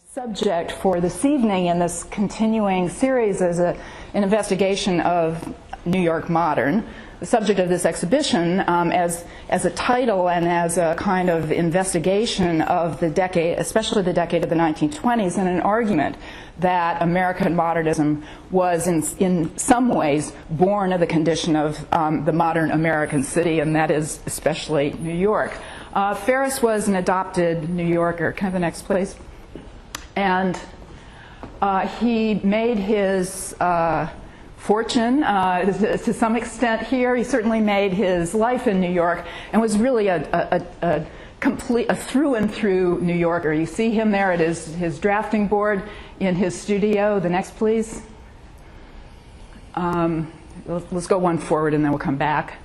Subject for this evening in this continuing series is an investigation of New York modern. The subject of this exhibition as a title and as a kind of investigation of the decade, especially the decade of the 1920s, and an argument that American modernism was in some ways born of the condition of the modern American city, and that is especially New York. Ferriss was an adopted New Yorker. Can I have the next, please? And he made his fortune to some extent here. He certainly made his life in New York and was really a through and through New Yorker. You see him there at his drafting board in his studio. The next, please. Let's go one forward and then we'll come back.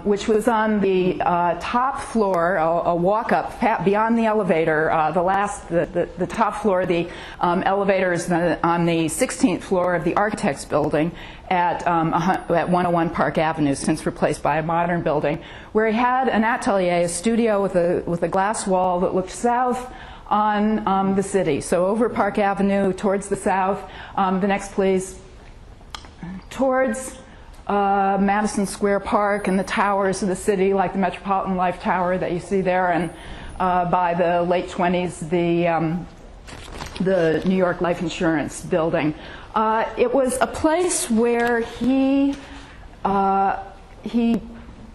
Which was on the top floor, a walk-up beyond the elevator. The top floor, the elevator is on the 16th floor of the Architects Building at 101 Park Avenue, since replaced by a modern building, where he had an atelier, a studio with a glass wall that looked south on the city. So over Park Avenue towards the south. The next, please. Towards Madison Square Park and the towers of the city, like the Metropolitan Life Tower that you see there, and by the late 20s, the New York Life Insurance Building. It was a place where he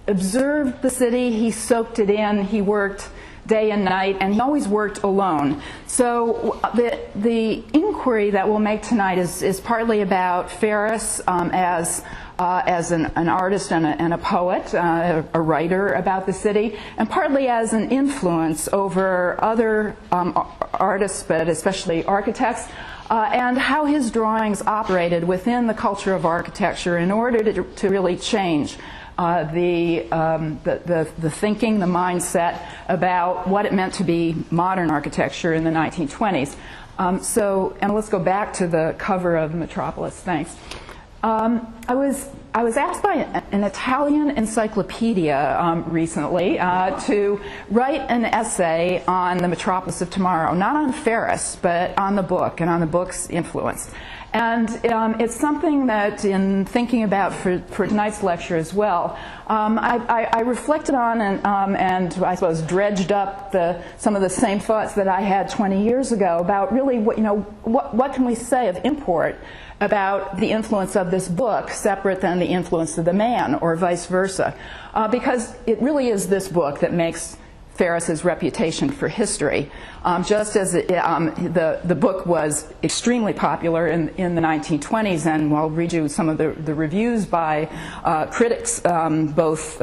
observed the city, he soaked it in, he worked day and night, and he always worked alone. So the inquiry that we'll make tonight is partly about Ferriss as an artist and a poet, a writer about the city, and partly as an influence over other artists, but especially architects, and how his drawings operated within the culture of architecture in order to really change the thinking, the mindset about what it meant to be modern architecture in the 1920s. And let's go back to the cover of Metropolis. Thanks. I was asked by an Italian encyclopedia recently to write an essay on the Metropolis of tomorrow, not on Ferriss, but on the book and on the book's influence. And it's something that, in thinking about for tonight's lecture as well, I reflected on and I suppose dredged up some of the same thoughts that I had 20 years ago about really what can we say of import about the influence of this book separate than the influence of the man, or vice versa, because it really is this book that makes Ferriss's reputation for history. Just as the book was extremely popular in the 1920s, and I'll read you some of the reviews by critics, both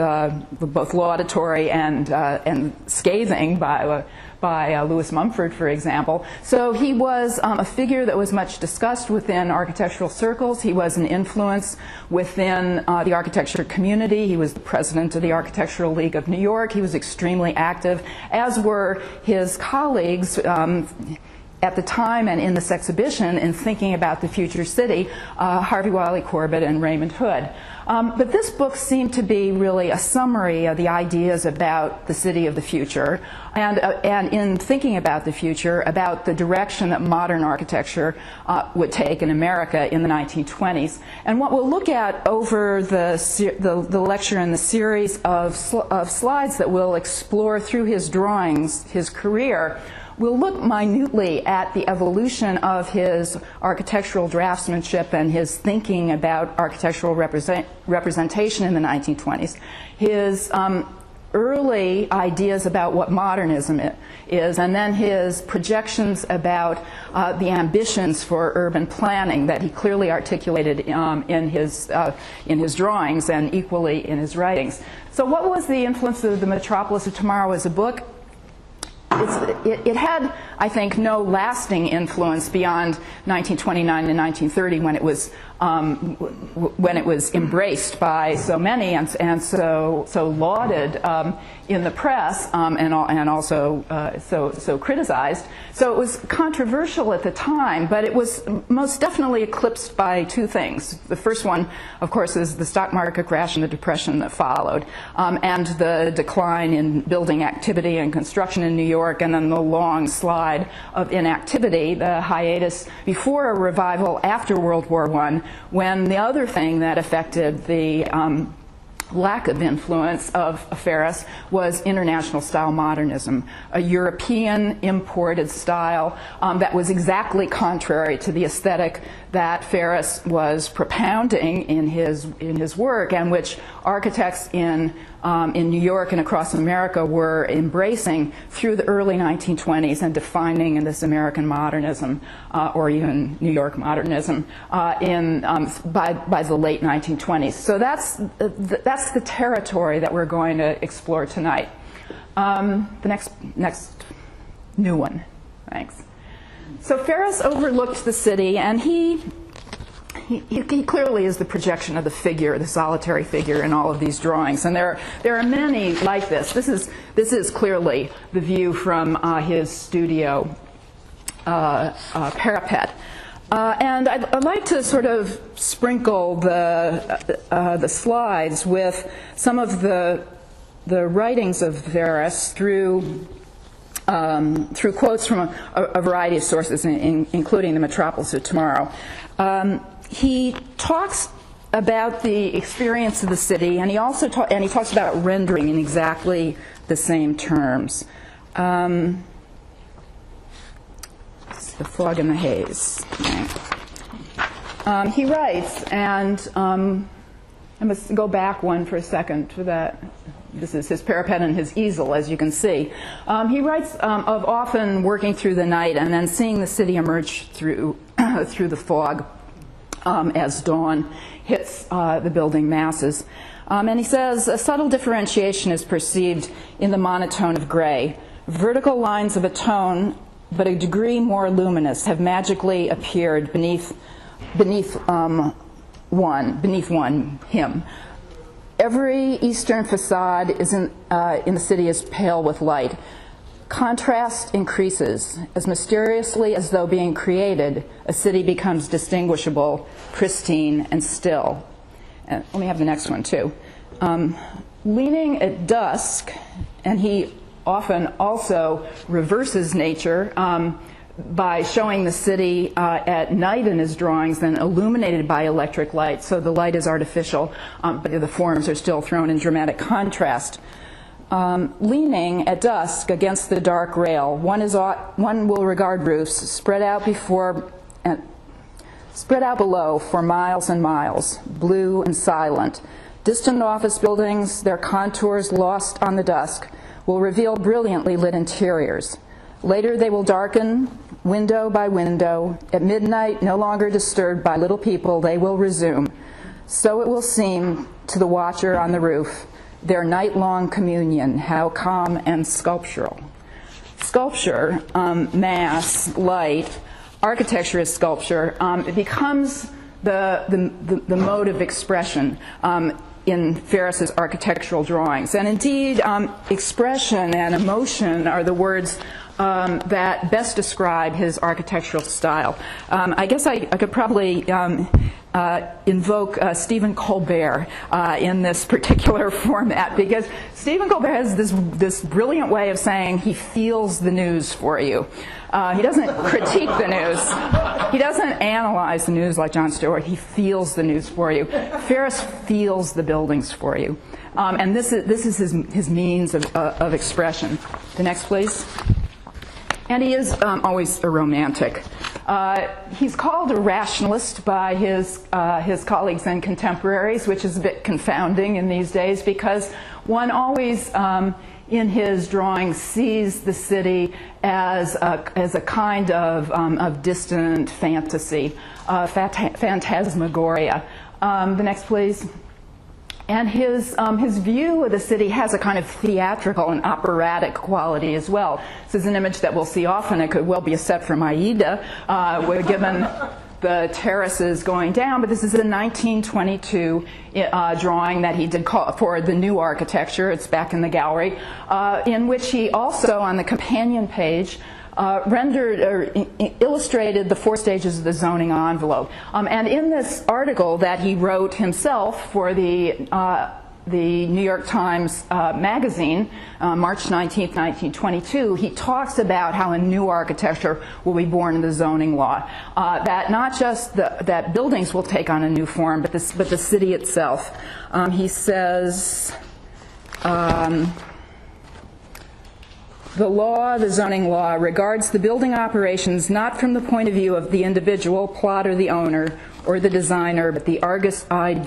laudatory and scathing by Louis Mumford, for example. So he was a figure that was much discussed within architectural circles. He was an influence within the architecture community. He was the president of the Architectural League of New York. He was extremely active, as were his colleagues at the time and in this exhibition in thinking about the future city, Harvey Wiley Corbett and Raymond Hood. But this book seemed to be really a summary of the ideas about the city of the future, and in thinking about the future, about the direction that modern architecture would take in America in the 1920s. And what we'll look at over the lecture and the series of slides that we'll explore through his drawings, his career, we'll look minutely at the evolution of his architectural draftsmanship and his thinking about architectural representation in the 1920s. His early ideas about what modernism is, and then his projections about the ambitions for urban planning that he clearly articulated in his drawings and equally in his writings. So what was the influence of the Metropolis of Tomorrow as a book? It had, I think, no lasting influence beyond 1929 and 1930, when it was when it was embraced by so many and so lauded in the press and also so criticized. So it was controversial at the time, but it was most definitely eclipsed by two things. The first one, of course, is the stock market crash and the depression that followed, and the decline in building activity and construction in New York, and then the long slide of inactivity, the hiatus before a revival after World War I, when the other thing that affected the lack of influence of Ferriss was international style modernism, a European imported style that was exactly contrary to the aesthetic that Ferriss was propounding in his work, and which architects in New York and across America were embracing through the early 1920s and defining in this American modernism, or even New York modernism, by the late 1920s. So that's the territory that we're going to explore tonight. The next new one. Thanks. So Ferriss overlooked the city, and he clearly is the projection of the figure, the solitary figure in all of these drawings, and there are many like this. This is clearly the view from his studio parapet. And I'd like to sort of sprinkle the slides with some of the writings of Ferriss through quotes from a variety of sources, including the Metropolis of Tomorrow. He talks about the experience of the city, and he also talks about rendering in exactly the same terms. It's the fog and the haze. He writes, and I must go back one for a second for that. This is his parapet and his easel, as you can see. He writes of often working through the night and then seeing the city emerge through the fog as dawn hits the building masses. And he says, a subtle differentiation is perceived in the monotone of gray. Vertical lines of a tone, but a degree more luminous, have magically appeared beneath him. Every eastern facade is in the city is pale with light. Contrast increases. As mysteriously as though being created, a city becomes distinguishable, pristine, and still. And let me have the next one, too. Leaning at dusk, and he often also reverses nature by showing the city at night in his drawings, then illuminated by electric light. So the light is artificial, but the forms are still thrown in dramatic contrast. Leaning at dusk against the dark rail, one will regard roofs spread out below for miles and miles, blue and silent. Distant office buildings, their contours lost on the dusk, will reveal brilliantly lit interiors. Later they will darken, window by window. At midnight, no longer disturbed by little people, they will resume. So it will seem to the watcher on the roof, their night-long communion, how calm and sculptural. Sculpture, mass, light, architecture is sculpture. It becomes the mode of expression in Ferriss's architectural drawings. And indeed, expression and emotion are the words that best describe his architectural style. I guess I could probably invoke Stephen Colbert in this particular format, because Stephen Colbert has this brilliant way of saying he feels the news for you. He doesn't critique the news. He doesn't analyze the news like Jon Stewart. He feels the news for you. Ferriss feels the buildings for you. And this is his means of expression. The next, please. And he is always a romantic. He's called a rationalist by his colleagues and contemporaries, which is a bit confounding in these days, because one always in his drawings sees the city as a kind of distant fantasy, phantasmagoria. The next, please. And his view of the city has a kind of theatrical and operatic quality as well. This is an image that we'll see often. It could well be a set from Aida, given the terraces going down, but this is a 1922 drawing that he did for the new architecture. It's back in the gallery, in which he also, on the companion page, rendered or illustrated the 4 stages of the zoning envelope. And in this article that he wrote himself for the New York Times magazine, March 19th, 1922, he talks about how a new architecture will be born in the zoning law. That not just that buildings will take on a new form, but the city itself. He says, the law, the zoning law, regards the building operations not from the point of view of the individual, plotter, the owner, or the designer, but the Argus-eyed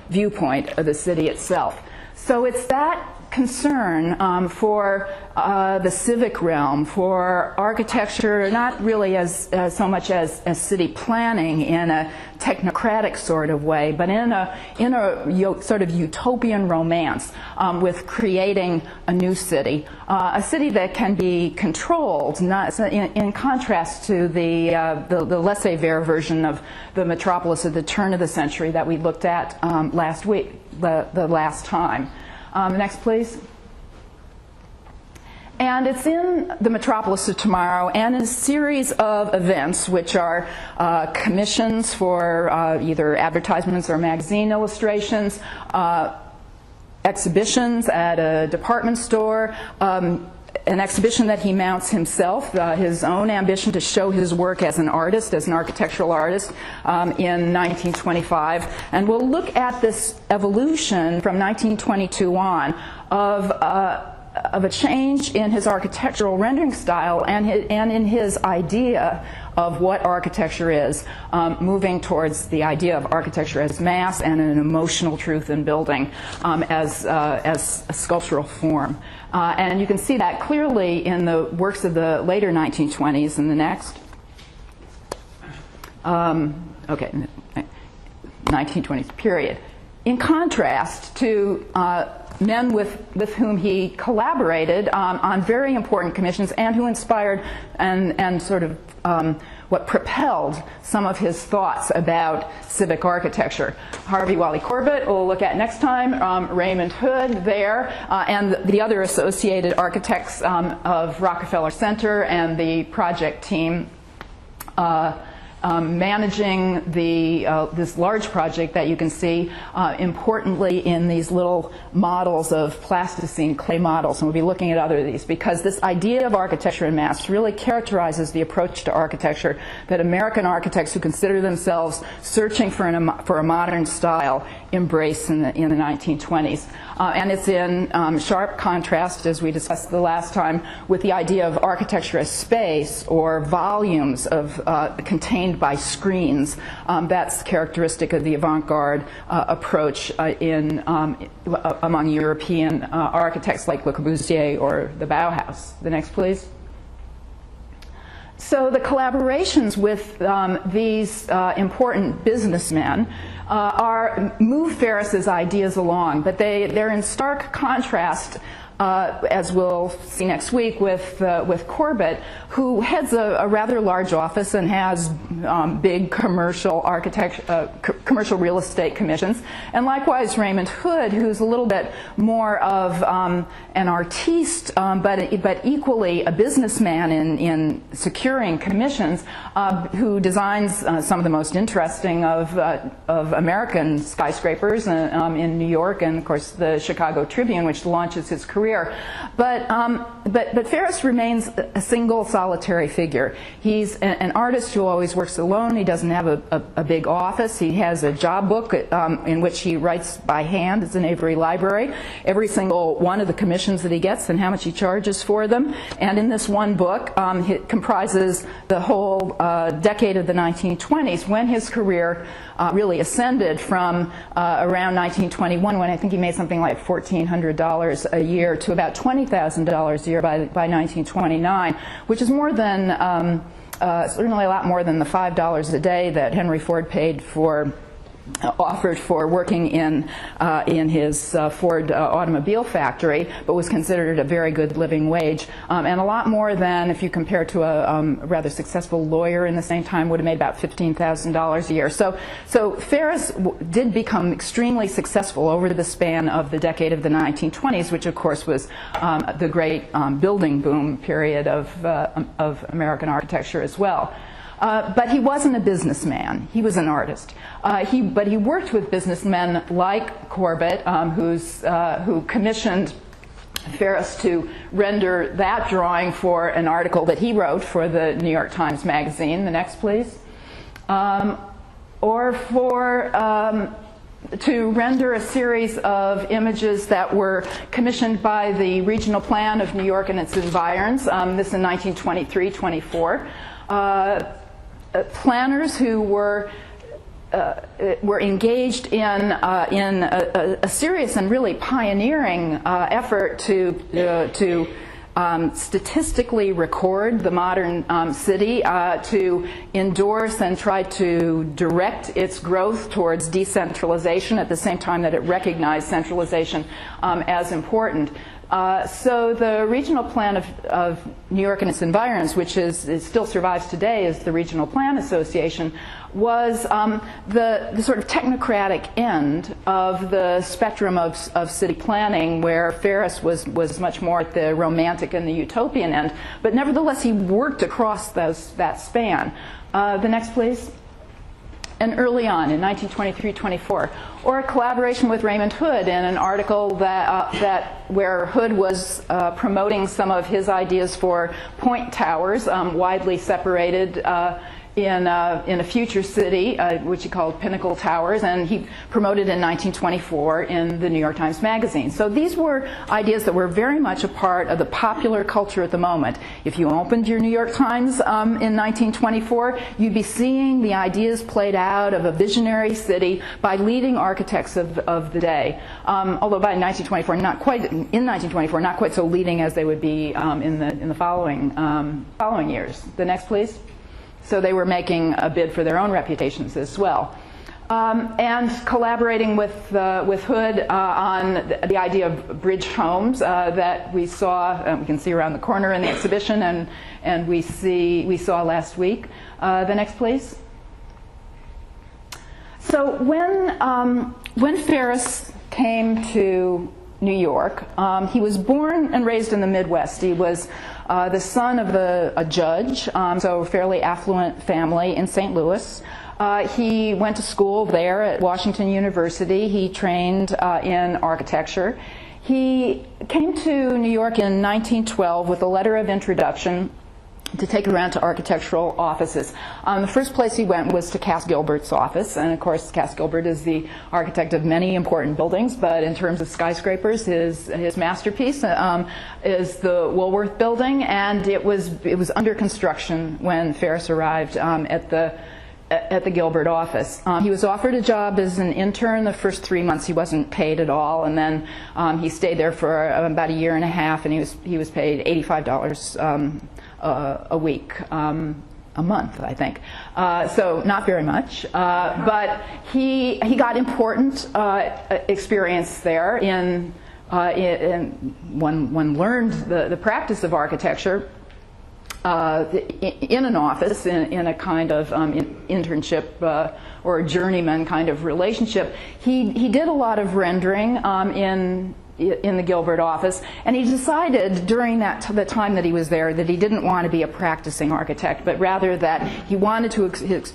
viewpoint of the city itself. So it's that concern for the civic realm, for architecture, not really as so much as city planning in a technocratic sort of way, but in a sort of utopian romance with creating a new city, a city that can be controlled, not in contrast to the laissez-faire version of the Metropolis at the turn of the century that we looked at last week, the last time. Next, please. And it's in the Metropolis of Tomorrow and a series of events which are commissions for either advertisements or magazine illustrations, exhibitions at a department store, an exhibition that he mounts himself, his own ambition to show his work as an artist, as an architectural artist, in 1925. And we'll look at this evolution from 1922 on of a change in his architectural rendering style and in his idea of what architecture is, moving towards the idea of architecture as mass and an emotional truth in building as a sculptural form. And you can see that clearly in the works of the later 1920s and the next. Okay, 1920s period. In contrast to men with whom he collaborated on very important commissions and who inspired and sort of what propelled some of his thoughts about civic architecture. Harvey Wally Corbett, we'll look at next time, Raymond Hood there, and the other associated architects of Rockefeller Center and the project team managing this large project that you can see importantly in these little models of plasticine clay models, and we'll be looking at other of these because this idea of architecture in mass really characterizes the approach to architecture that American architects who consider themselves searching for a modern style embrace in the 1920s. And it's in sharp contrast, as we discussed the last time, with the idea of architecture as space or volumes of contained by screens. That's characteristic of the avant-garde approach among European architects like Le Corbusier or the Bauhaus. The next, please. So the collaborations with these important businessmen move Ferriss's ideas along, but they're in stark contrast, as we'll see next week, with Corbett, who heads a rather large office and has big commercial commercial real estate commissions, and likewise Raymond Hood, who's a little bit more of an artiste, but equally a businessman in securing commissions, who designs some of the most interesting of American skyscrapers in New York, and of course the Chicago Tribune, which launches his career. But Ferriss remains a single solitary figure. He's an artist who always works alone. He doesn't have a big office. He has a job book in which he writes by hand. It's in Avery Library. Every single one of the commissions that he gets and how much he charges for them. And in this one book, it comprises the whole decade of the 1920s, when his career really ascended from around 1921, when I think he made something like $1,400 a year, to about $20,000 a year by 1929, which is more than certainly a lot more than the $5 a day that Henry Ford paid for offered for working in his Ford automobile factory, but was considered a very good living wage, and a lot more than, if you compare to a rather successful lawyer in the same time, would have made about $15,000 a year. So Ferriss did become extremely successful over the span of the decade of the 1920s, which of course was the great building boom period of American architecture as well. But he wasn't a businessman. He was an artist. But he worked with businessmen like Corbett, who commissioned Ferriss to render that drawing for an article that he wrote for the New York Times Magazine. The next, please. Or to render a series of images that were commissioned by the Regional Plan of New York and its environs, this in 1923-24. Planners who were engaged in a serious and really pioneering effort to statistically record the modern city, to endorse and try to direct its growth towards decentralization at the same time that it recognized centralization as important. So the Regional Plan of New York and its environs, which still survives today as the Regional Plan Association, was the sort of technocratic end of the spectrum of city planning, where Ferriss was much more at the romantic and the utopian end. But nevertheless, he worked across that span. The next, please. And early on, in 1923-24, or a collaboration with Raymond Hood in an article where Hood was promoting some of his ideas for point towers, widely separated in a future city, which he called Pinnacle Towers, and he promoted in 1924 in the New York Times Magazine. So these were ideas that were very much a part of the popular culture at the moment. If you opened your New York Times in 1924, you'd be seeing the ideas played out of a visionary city by leading architects of the day. Although by 1924, not quite so leading as they would be in the following years. The next, please. So they were making a bid for their own reputations as well. And collaborating with Hood on the idea of bridge homes that we saw, we can see around the corner in the exhibition, and we saw last week. The next, please. So when Ferriss came to New York, he was born and raised in the Midwest. He was the son of a judge, so a fairly affluent family in St. Louis. He went to school there at Washington University. He trained in architecture. He came to New York in 1912 with a letter of introduction to take around to architectural offices. The first place he went was to Cass Gilbert's office, and of course Cass Gilbert is the architect of many important buildings, but in terms of skyscrapers, his masterpiece is the Woolworth Building, and it was under construction when Ferriss arrived at the Gilbert office. He was offered a job as an intern. The first 3 months he wasn't paid at all, and then he stayed there for about a year and a half, and he was paid $85 a week, a month, I think. So not very much, but he got important experience there in one learned the practice of architecture in an office, in a kind of internship or a journeyman kind of relationship. He did a lot of rendering in the Gilbert office, and he decided during the time that he was there that he didn't want to be a practicing architect, but rather that he wanted to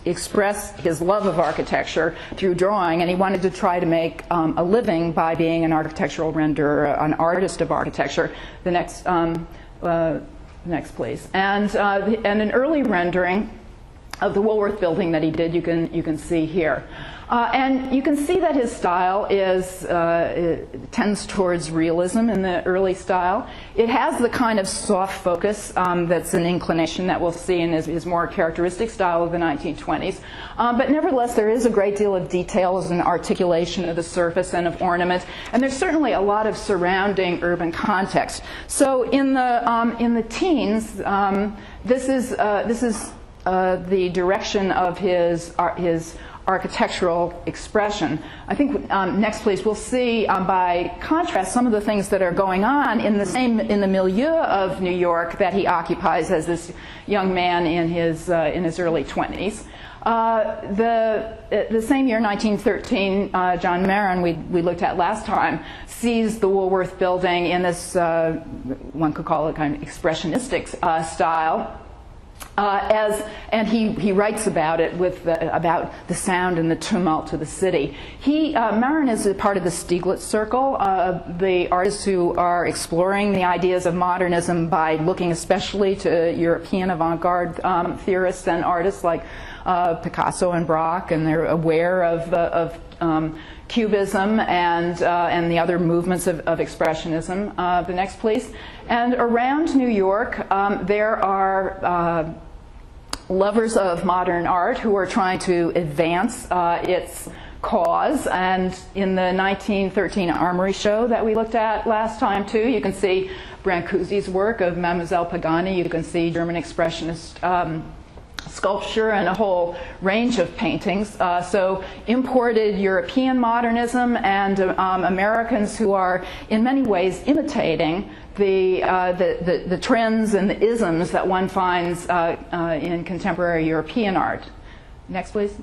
express his love of architecture through drawing, and he wanted to try to make a living by being an architectural renderer, an artist of architecture. The next, please. And an early rendering of the Woolworth Building that he did, you can see here. And you can see that his style tends towards realism in the early style. It has the kind of soft focus that's an inclination that we'll see in his more characteristic style of the 1920s. But nevertheless, there is a great deal of details and articulation of the surface and of ornament, and there's certainly a lot of surrounding urban context. So in the teens, this is the direction of his architectural expression. I think next, please, we'll see by contrast some of the things that are going on in the milieu of New York that he occupies as this young man in his early 20s. The same year, 1913, John Marin, we looked at last time, sees the Woolworth Building in this, one could call it kind of expressionistic style. And he writes about it about the sound and the tumult of the city. Marin is a part of the Stieglitz Circle, the artists who are exploring the ideas of modernism by looking especially to European avant-garde theorists and artists like Picasso and Braque, and they're aware of Cubism and the other movements of expressionism. The next, please. And around New York, there are lovers of modern art who are trying to advance its cause. And in the 1913 Armory show that we looked at last time, too, you can see Brancusi's work of Mademoiselle Pagani. You can see German expressionist sculpture and a whole range of paintings. So imported European modernism and Americans who are in many ways imitating the trends and the isms that one finds in contemporary European art. Next, please.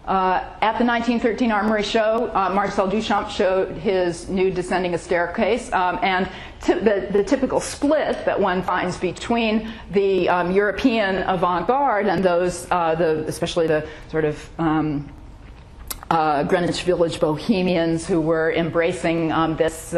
At the 1913 Armory show, Marcel Duchamp showed his nude descending a staircase, and the typical split that one finds between the European avant-garde and those, especially the sort of Greenwich Village bohemians who were embracing both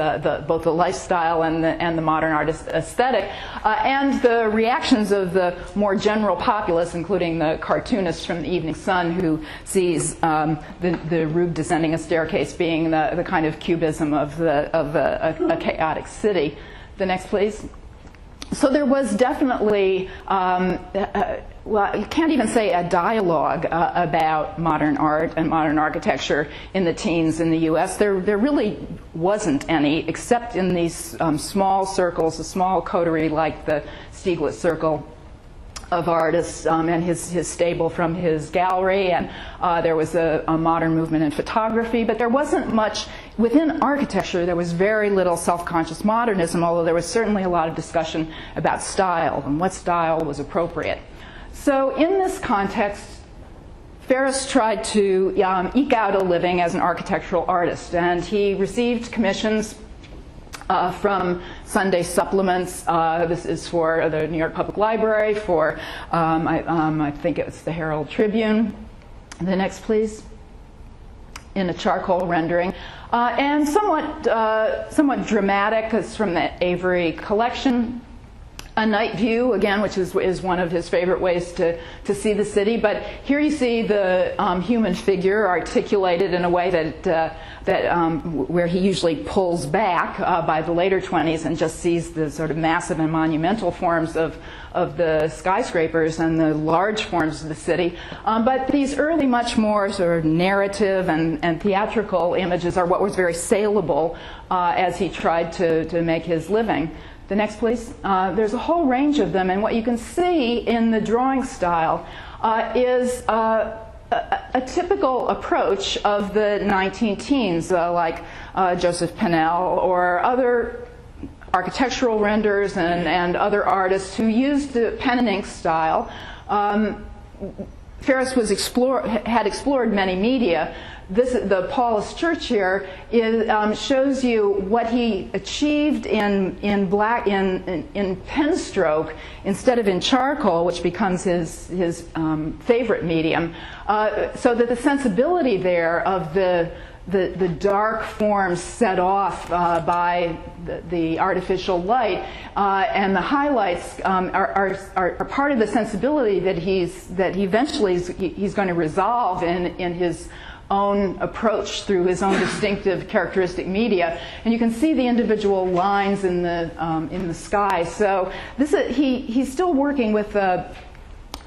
the lifestyle and the modern artist aesthetic, and the reactions of the more general populace, including the cartoonists from the Evening Sun, who sees the rube descending a staircase being the kind of cubism of a chaotic city. The next, please. So there was definitely, well, you can't even say a dialogue about modern art and modern architecture in the teens in the U.S. There really wasn't any, except in these small circles, a small coterie like the Stieglitz Circle of artists and his stable from his gallery, and there was a modern movement in photography, but there wasn't much within architecture. There was very little self-conscious modernism, although there was certainly a lot of discussion about style and what style was appropriate. So in this context, Ferriss tried to eke out a living as an architectural artist, and he received commissions from Sunday supplements. This is for the New York Public Library, for I think it's the Herald Tribune. The next, please. In a charcoal rendering, and somewhat dramatic. It's from the Avery collection. A night view, again, which is one of his favorite ways to see the city. But here you see the human figure articulated in a way where he usually pulls back by the later 20s and just sees the sort of massive and monumental forms of the skyscrapers and the large forms of the city. But these early, much more sort of narrative and theatrical images are what was very saleable as he tried to make his living. The next, please. There's a whole range of them, and what you can see in the drawing style is a typical approach of the 19-teens, like Joseph Pennell or other architectural renders and other artists who used the pen and ink style. Ferriss had explored many media. The Paulist Church here shows you what he achieved in pen stroke instead of in charcoal, which becomes his favorite medium, so that the sensibility there of the dark forms set off by the artificial light and the highlights are part of the sensibility that he eventually he's going to resolve in his own approach through his own distinctive characteristic media, and you can see the individual lines in the sky. So he's still working with a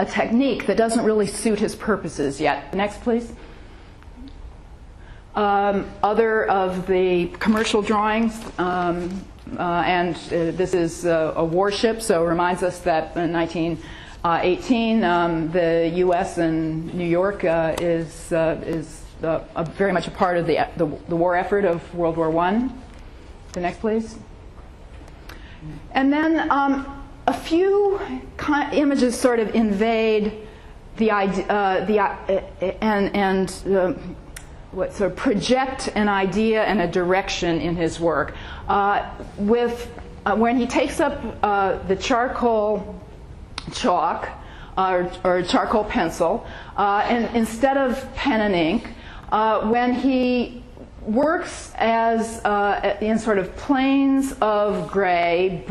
technique that doesn't really suit his purposes yet. Next, please. Other of the commercial drawings, and this is a warship, so it reminds us that in 18, the U.S. and New York is very much a part of the war effort of World War I. The next, please. And then a few images sort of invade the idea, what sort of project an idea and a direction in his work. When he takes up the charcoal chalk or charcoal pencil, and instead of pen and ink, when he works as in sort of planes of gray,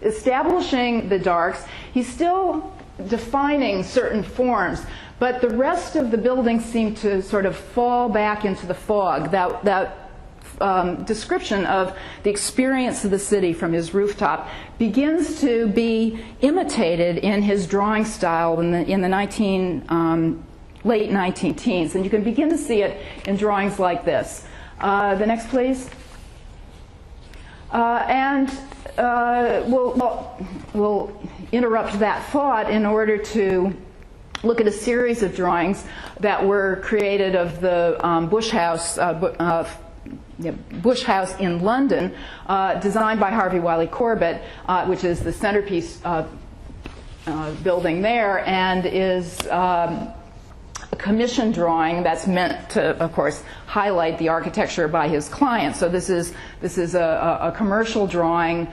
establishing the darks, he's still defining certain forms, but the rest of the buildings seem to sort of fall back into the fog. That description of the experience of the city from his rooftop begins to be imitated in his drawing style in the late 19 teens, and you can begin to see it in drawings like this. The next, please. We'll interrupt that thought in order to look at a series of drawings that were created of the Bush House in London, designed by Harvey Wiley Corbett, which is the centerpiece building there, and is a commission drawing that's meant to, of course, highlight the architecture by his client. So this is a commercial drawing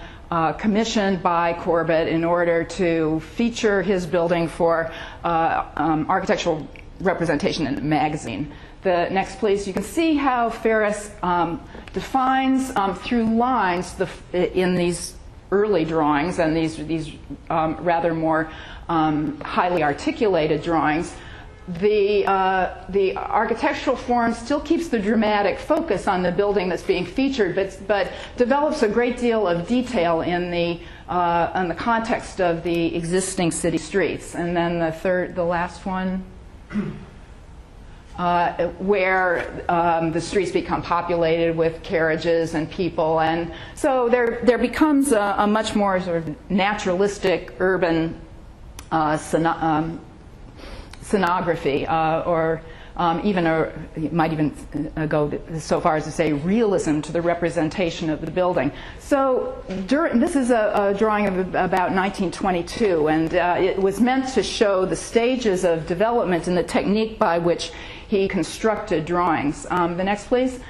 commissioned by Corbett in order to feature his building for architectural representation in a magazine. The next, please. You can see how Ferriss defines through lines in these early drawings and these rather more highly articulated drawings. The architectural form still keeps the dramatic focus on the building that's being featured, but develops a great deal of detail in the context of the existing city streets. And then the last one, where the streets become populated with carriages and people, and so there becomes a much more sort of naturalistic urban scenography, or you might even go so far as to say realism to the representation of the building. So this is a drawing of about 1922, and it was meant to show the stages of development and the technique by which he constructed drawings. The next, please.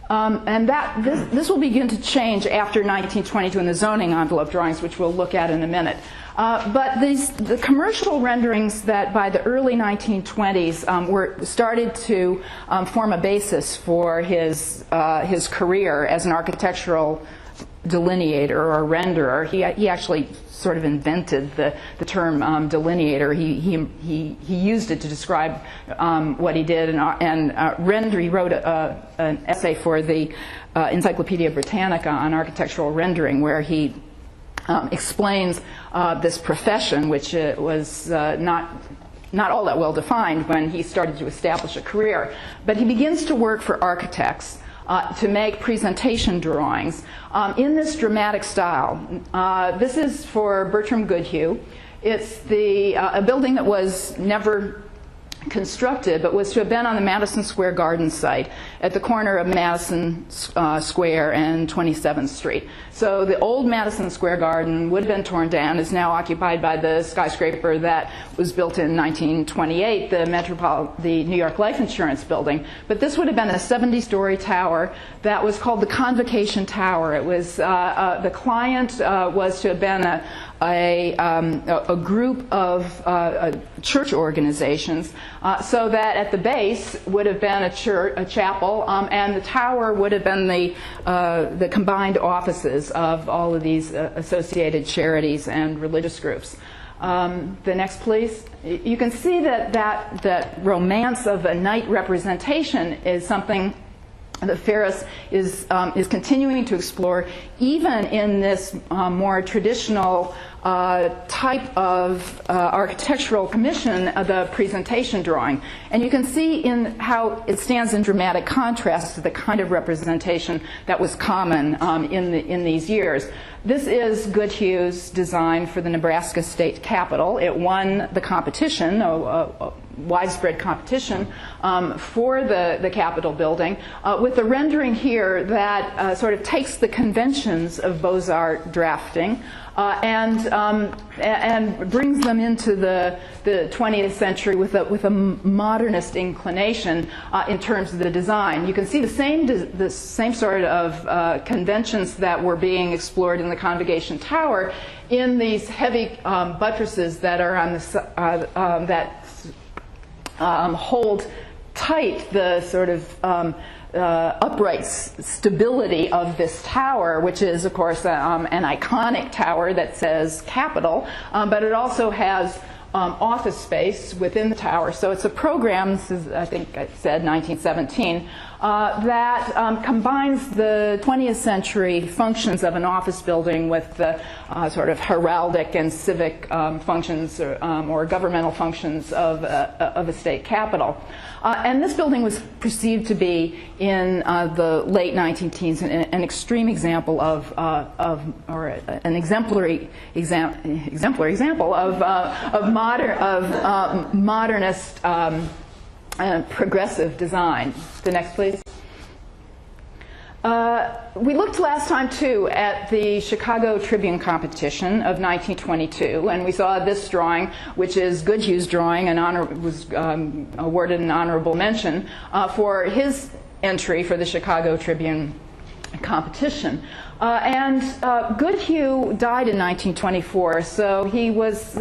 And this will begin to change after 1922 in the zoning envelope drawings, which we'll look at in a minute. But the commercial renderings that by the early 1920s started to form a basis for his career as an architectural delineator or renderer. He actually sort of invented the term delineator. He used it to describe what he did, and he wrote an essay for the Encyclopedia Britannica on architectural rendering, where he explains this profession, which was not all that well defined when he started to establish a career. But he begins to work for architects to make presentation drawings in this dramatic style. This is for Bertram Goodhue. It's a building that was never constructed, but was to have been on the Madison Square Garden site at the corner of Madison Square and 27th Street. So the old Madison Square Garden would have been torn down, is now occupied by the skyscraper that was built in 1928, the New York Life Insurance Building. But this would have been a 70-story tower that was called the Convocation Tower. It was the client was to have been a group of church organizations, so that at the base would have been a chapel, and the tower would have been the combined offices of all of these associated charities and religious groups. The next, please. You can see that romance of a night representation is something that Ferriss is continuing to explore, even in this more traditional type of architectural commission, the presentation drawing. And you can see in how it stands in dramatic contrast to the kind of representation that was common in these years. This is Goodhue's design for the Nebraska State Capitol. It won the competition, a widespread competition for the Capitol building, with the rendering here that sort of takes the conventions of Beaux-Arts drafting and brings them into the 20th century with a modernist inclination in terms of the design. You can see the same sort of conventions that were being explored in the Convocation Tower in these heavy buttresses that are on the that hold tight the sort of upright stability of this tower, which is, of course, an iconic tower that says Capitol, but it also has office space within the tower. So it's a program, this is, I think I said 1917, that combines the 20th century functions of an office building with the sort of heraldic and civic functions or governmental functions of a state capitol. And this building was perceived to be, in the late 19-teens, an extreme example of or an exemplary example of modernist progressive design. The next, please. We looked last time, too, at the Chicago Tribune competition of 1922, and we saw this drawing, which is Goodhue's drawing, and was awarded an honorable mention for his entry for the Chicago Tribune competition. And Goodhue died in 1924, so he was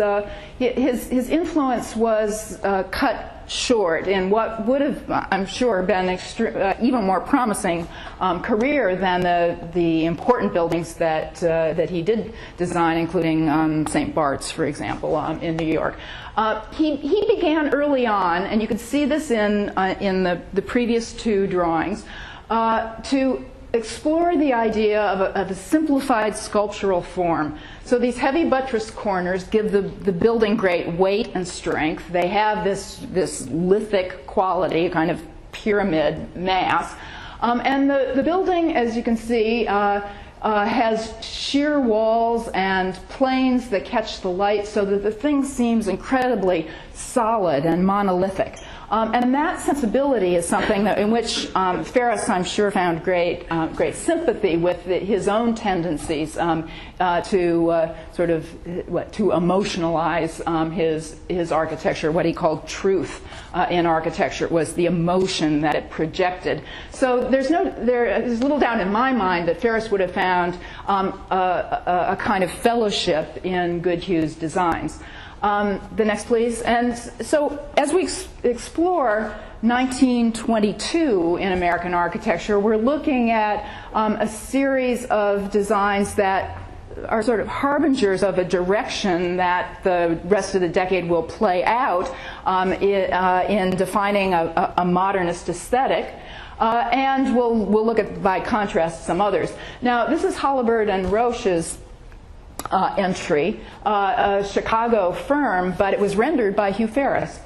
his influence was cut short in what would have, I'm sure, been even more promising career than the important buildings that he did design, including St. Bart's, for example, in New York. He began early on, and you can see this in the previous two drawings, to explore the idea of a simplified sculptural form. So these heavy buttress corners give the building great weight and strength. They have this lithic quality, a kind of pyramid mass. And the building, as you can see, has sheer walls and planes that catch the light, so that the thing seems incredibly solid and monolithic. And that sensibility is something that, in which Ferriss, I'm sure, found great sympathy with his own tendencies to sort of to emotionalize his architecture. What he called truth in architecture was the emotion that it projected. So there's little doubt in my mind that Ferriss would have found a kind of fellowship in Goodhue's designs. The next, please. And so as we explore 1922 in American architecture, we're looking at a series of designs that are sort of harbingers of a direction that the rest of the decade will play out in defining a modernist aesthetic. And we'll look at, by contrast, some others. Now, this is Halliburton and Roche's entry, a Chicago firm, but it was rendered by Hugh Ferriss,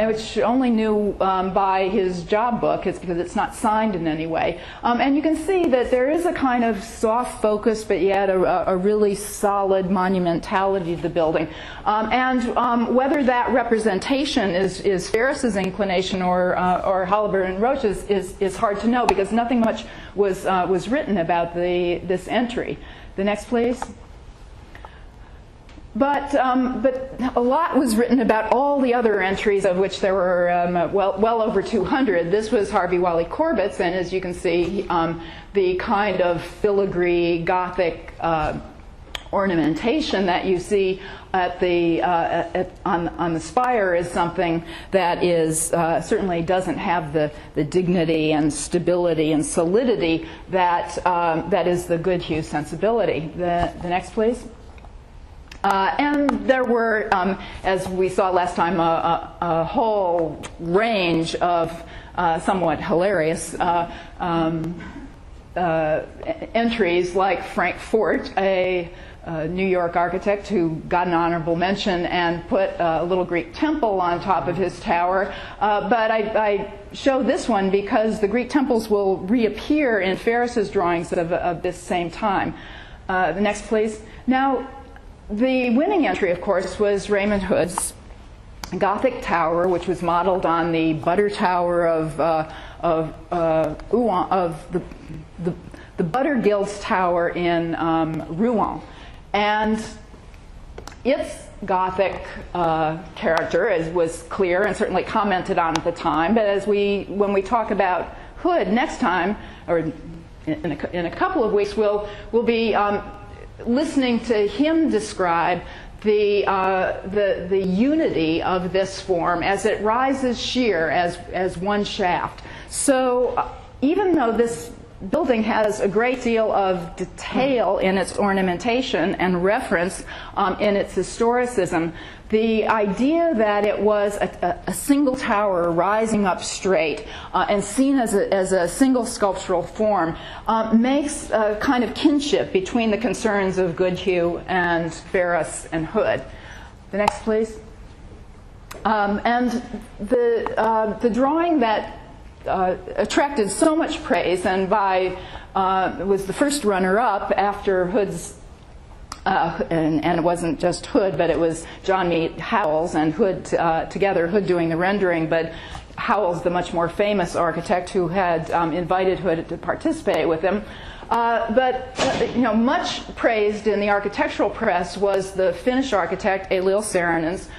which only knew by his job book, because it's not signed in any way. And you can see that there is a kind of soft focus, but yet a really solid monumentality to the building. And whether that representation is Ferriss's inclination or Halliburton and Roche's is hard to know, because nothing much was written about this entry. The next, please. But a lot was written about all the other entries, of which there were well over 200. This was Harvey Wally Corbett's, and as you can see, the kind of filigree Gothic ornamentation that you see at on the spire is something that is certainly doesn't have the dignity and stability and solidity that is the Goodhue sensibility. The next, please. And there were, as we saw last time, a whole range of somewhat hilarious entries like Frank Fort, a New York architect who got an honorable mention and put a little Greek temple on top of his tower. But I show this one because the Greek temples will reappear in Ferriss's drawings of this same time. The next, please. Now, the winning entry, of course, was Raymond Hood's Gothic tower, which was modeled on the Butter Tower of the Butter Guild's tower in Rouen. And its Gothic character was clear and certainly commented on at the time. But when we talk about Hood next time, or in a couple of weeks, we'll be listening to him describe the unity of this form as it rises sheer as one shaft. So even though this building has a great deal of detail in its ornamentation and reference in its historicism, the idea that it was a single tower rising up straight and seen as a single sculptural form makes a kind of kinship between the concerns of Goodhue and Ferriss and Hood. The next, please. And the drawing that attracted so much praise and was the first runner-up after Hood's, and it wasn't just Hood, but it was John Mead Howells and Hood together, Hood doing the rendering, but Howells, the much more famous architect who had invited Hood to participate with him. Much praised in the architectural press was the Finnish architect Elil Saarinen's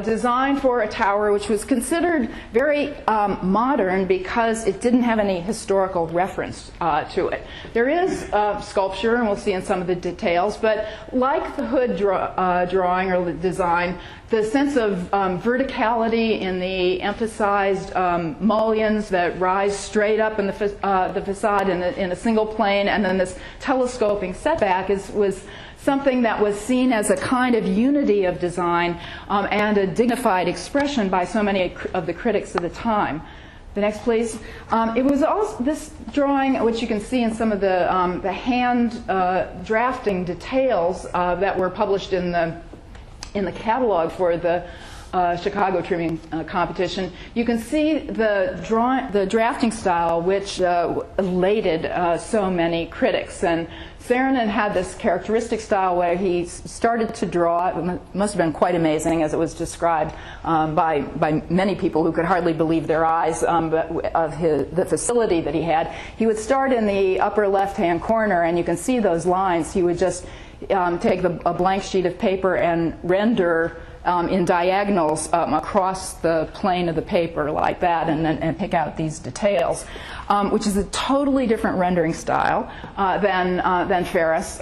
design for a tower which was considered very modern because it didn't have any historical reference to it. There is sculpture, and we'll see in some of the details, but like the Hood drawing or design, the sense of verticality in the emphasized mullions that rise straight up in the facade in a single plane, and then this telescoping setback was something that was seen as a kind of unity of design and a dignified expression by so many of the critics of the time. The next, please. It was also this drawing, which you can see in some of the hand drafting details that were published in the catalog for the Chicago Tribune competition. You can see the drafting style which elated so many critics. And Saarinen had this characteristic style where he started to draw. It must have been quite amazing, as it was described by many people who could hardly believe their eyes of the facility that he had. He would start in the upper left-hand corner, and you can see those lines. He would just take a blank sheet of paper and render in diagonals across the plane of the paper like that, and pick out these details, which is a totally different rendering style than Ferriss,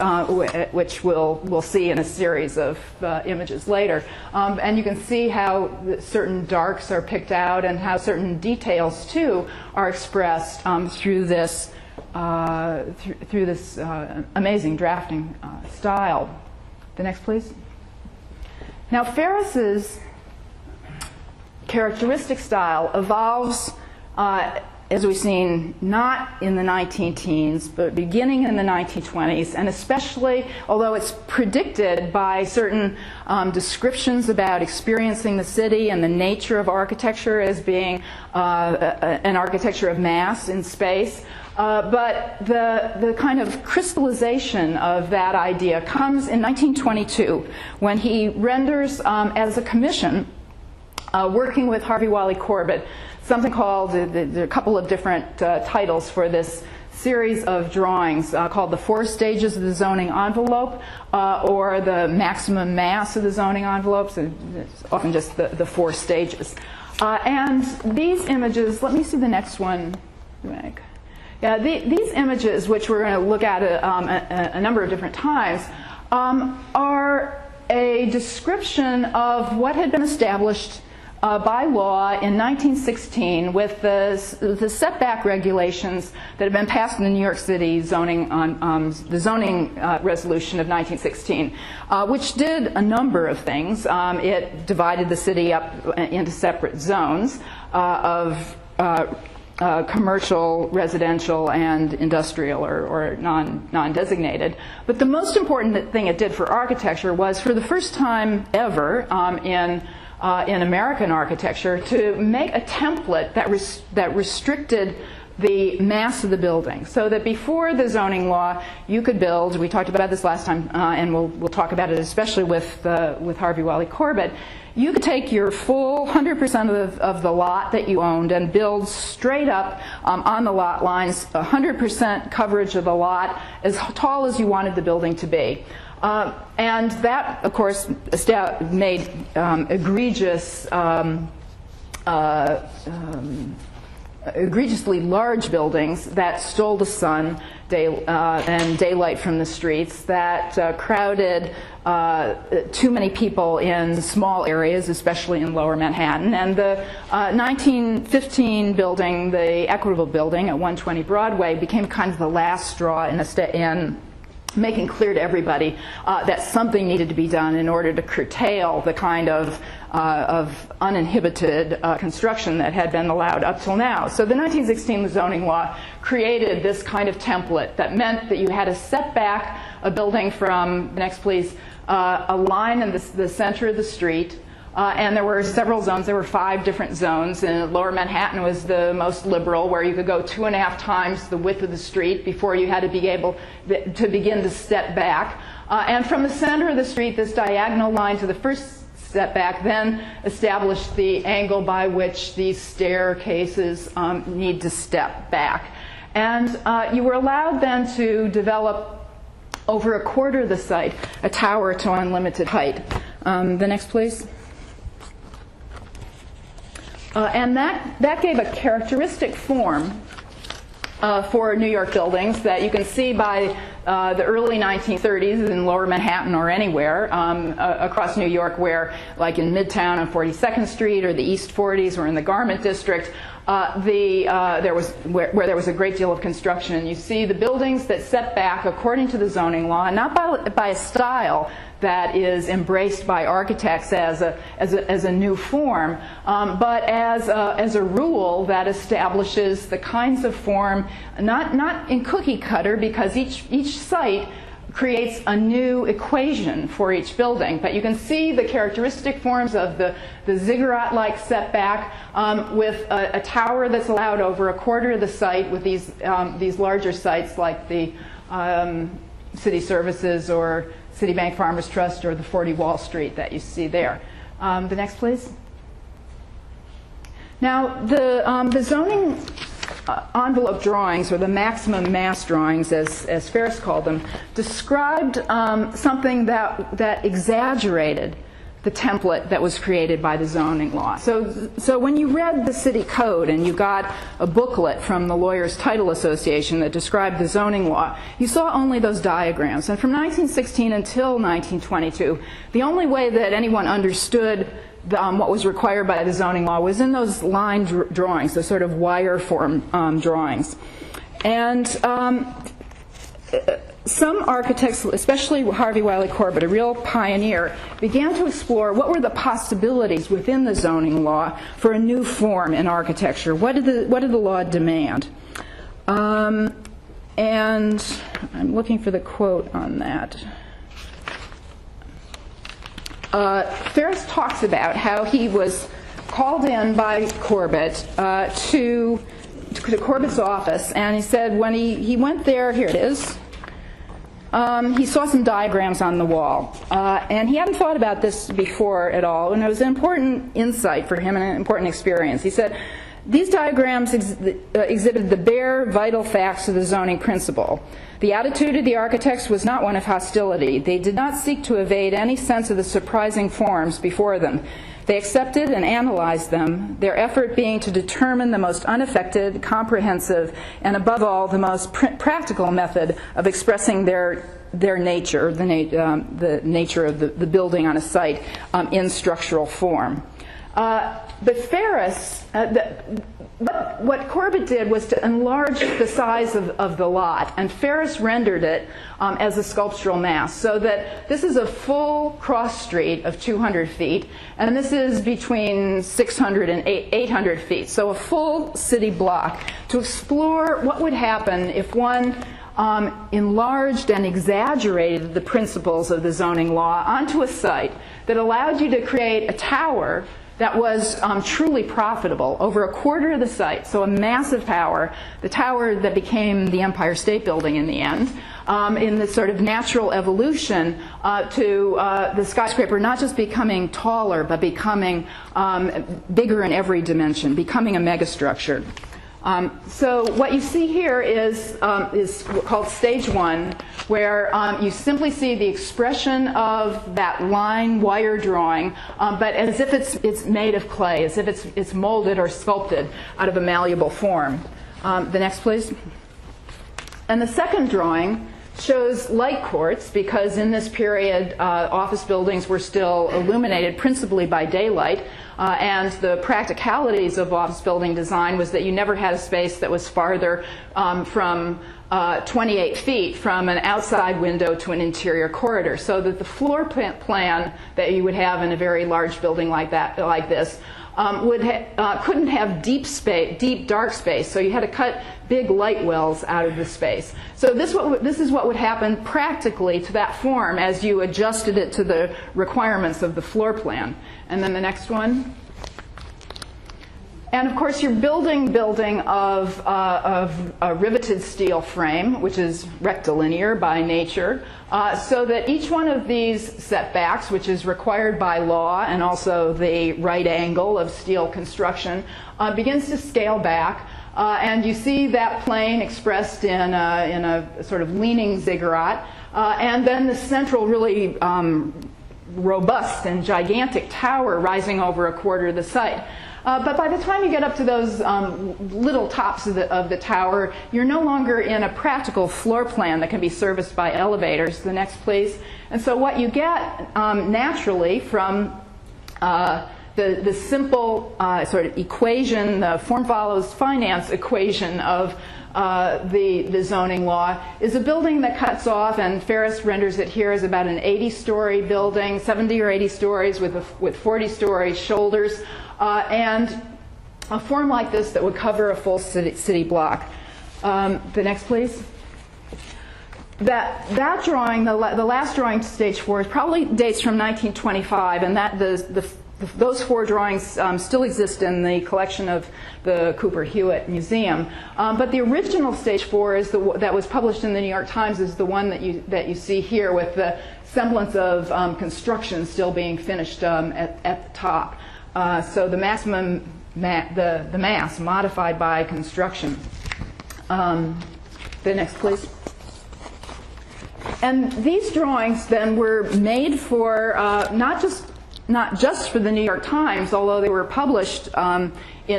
which we'll see in a series of images later. And you can see how certain darks are picked out and how certain details too are expressed through this amazing drafting style. The next, please. Now, Ferriss's characteristic style evolves, as we've seen, not in the 19-teens, but beginning in the 1920s, and especially, although it's predicted by certain descriptions about experiencing the city and the nature of architecture as being an architecture of mass in space, but the kind of crystallization of that idea comes in 1922 when he renders as a commission, working with Harvey Wally Corbett, something called, there are a couple of different titles for this series of drawings called the 4 stages of the zoning envelope or the maximum mass of the zoning envelope. So it's often just the 4 stages. And these images, let me see the next one. Yeah, these images, which we're going to look at a number of different times, are a description of what had been established by law in 1916 with the setback regulations that had been passed in the New York City zoning the zoning resolution of 1916, which did a number of things. It divided the city up into separate zones of commercial, residential, and industrial, or non-designated. But the most important thing it did for architecture was, for the first time ever in American architecture, to make a template that restricted the mass of the building, so that before the zoning law, you could build. We talked about this last time, and we'll talk about it especially with Harvey Wiley Corbett. You could take your full 100% of the lot that you owned and build straight up on the lot lines, 100% coverage of the lot, as tall as you wanted the building to be. And that, of course, made egregiously large buildings that stole the sun and daylight from the streets, that crowded too many people in small areas, especially in lower Manhattan. And the 1915 building, the Equitable Building at 120 Broadway, became kind of the last straw in making clear to everybody that something needed to be done in order to curtail the kind of uninhibited construction that had been allowed up till now. So the 1916 zoning law created this kind of template that meant that you had to set back a building from, next please, a line in the center of the street. And there were several zones. There were 5 different zones, and Lower Manhattan was the most liberal, where you could go 2.5 times the width of the street before you had to be able to begin to step back. And from the center of the street, this diagonal line to the first setback then established the angle by which these staircases need to step back. And you were allowed then to develop over a quarter of the site a tower to unlimited height. The next, please. And that gave a characteristic form for New York buildings that you can see by the early 1930s in Lower Manhattan or anywhere across New York, where, like in Midtown on 42nd Street or the East 40s or in the Garment District, there was a great deal of construction. And you see the buildings that set back according to the zoning law, and not by a style that is embraced by architects as a new form, but as a rule that establishes the kinds of form, not in cookie cutter, because each site creates a new equation for each building. But you can see the characteristic forms of the ziggurat-like setback with a tower that's allowed over a quarter of the site, with these larger sites like the City Services or Citibank Farmers Trust or the 40 Wall Street that you see there. The next, please. Now, the zoning envelope drawings, or the maximum mass drawings, as Ferriss called them, described something that exaggerated the template that was created by the zoning law. So when you read the city code and you got a booklet from the Lawyers' Title Association that described the zoning law, you saw only those diagrams. And from 1916 until 1922, the only way that anyone understood what was required by the zoning law was in those line drawings, the sort of wire form drawings. And some architects, especially Harvey Wiley Corbett, a real pioneer, began to explore what were the possibilities within the zoning law for a new form in architecture. What did the law demand? And I'm looking for the quote on that. Ferriss talks about how he was called in by Corbett to Corbett's office, and he said when he went there, here it is, he saw some diagrams on the wall, and he hadn't thought about this before at all, and it was an important insight for him and an important experience. He said, these diagrams exhibited the bare, vital facts of the zoning principle. The attitude of the architects was not one of hostility. They did not seek to evade any sense of the surprising forms before them. They accepted and analyzed them, their effort being to determine the most unaffected, comprehensive, and above all, the most practical method of expressing their nature, the nature of the building on a site, in structural form. But Ferriss, what Corbett did was to enlarge the size of the lot, and Ferriss rendered it as a sculptural mass, so that this is a full cross street of 200 feet, and this is between 600 and 800 feet, so a full city block, to explore what would happen if one enlarged and exaggerated the principles of the zoning law onto a site that allowed you to create a tower that was truly profitable over a quarter of the site, so a massive tower, the tower that became the Empire State Building in the end, in this sort of natural evolution to the skyscraper not just becoming taller, but becoming bigger in every dimension, becoming a megastructure. So what you see here is called stage one, where you simply see the expression of that line wire drawing, but as if it's made of clay, as if it's molded or sculpted out of a malleable form. The next, please. And the second drawing shows light courts, because in this period office buildings were still illuminated principally by daylight, and the practicalities of office building design was that you never had a space that was farther from 28 feet from an outside window to an interior corridor, so that the floor plan that you would have in a very large building like this couldn't have deep dark space, so you had to cut big light wells out of the space. So this is what would happen practically to that form as you adjusted it to the requirements of the floor plan. And then the next one. And of course, you're building of a riveted steel frame, which is rectilinear by nature, so that each one of these setbacks, which is required by law, and also the right angle of steel construction, begins to scale back. And you see that plane expressed in a sort of leaning ziggurat, and then the central really robust and gigantic tower rising over a quarter of the site. But by the time you get up to those little tops of the tower, you're no longer in a practical floor plan that can be serviced by elevators. The next, please. And so what you get naturally from the simple sort of equation, the form follows finance equation of the zoning law, is a building that cuts off, and Ferriss renders it here as about an 80-story building, 70 or 80 stories with 40-story shoulders, and a form like this that would cover a full city block. The next, please. That drawing, the last drawing to stage 4, probably dates from 1925, and that those 4 drawings still exist in the collection of the Cooper Hewitt Museum. But the original stage 4 is that was published in the New York Times, is the one that you see here, with the semblance of construction still being finished at the top. So the maximum the mass modified by construction. The next, please. And these drawings then were made for not just for the New York Times, although they were published in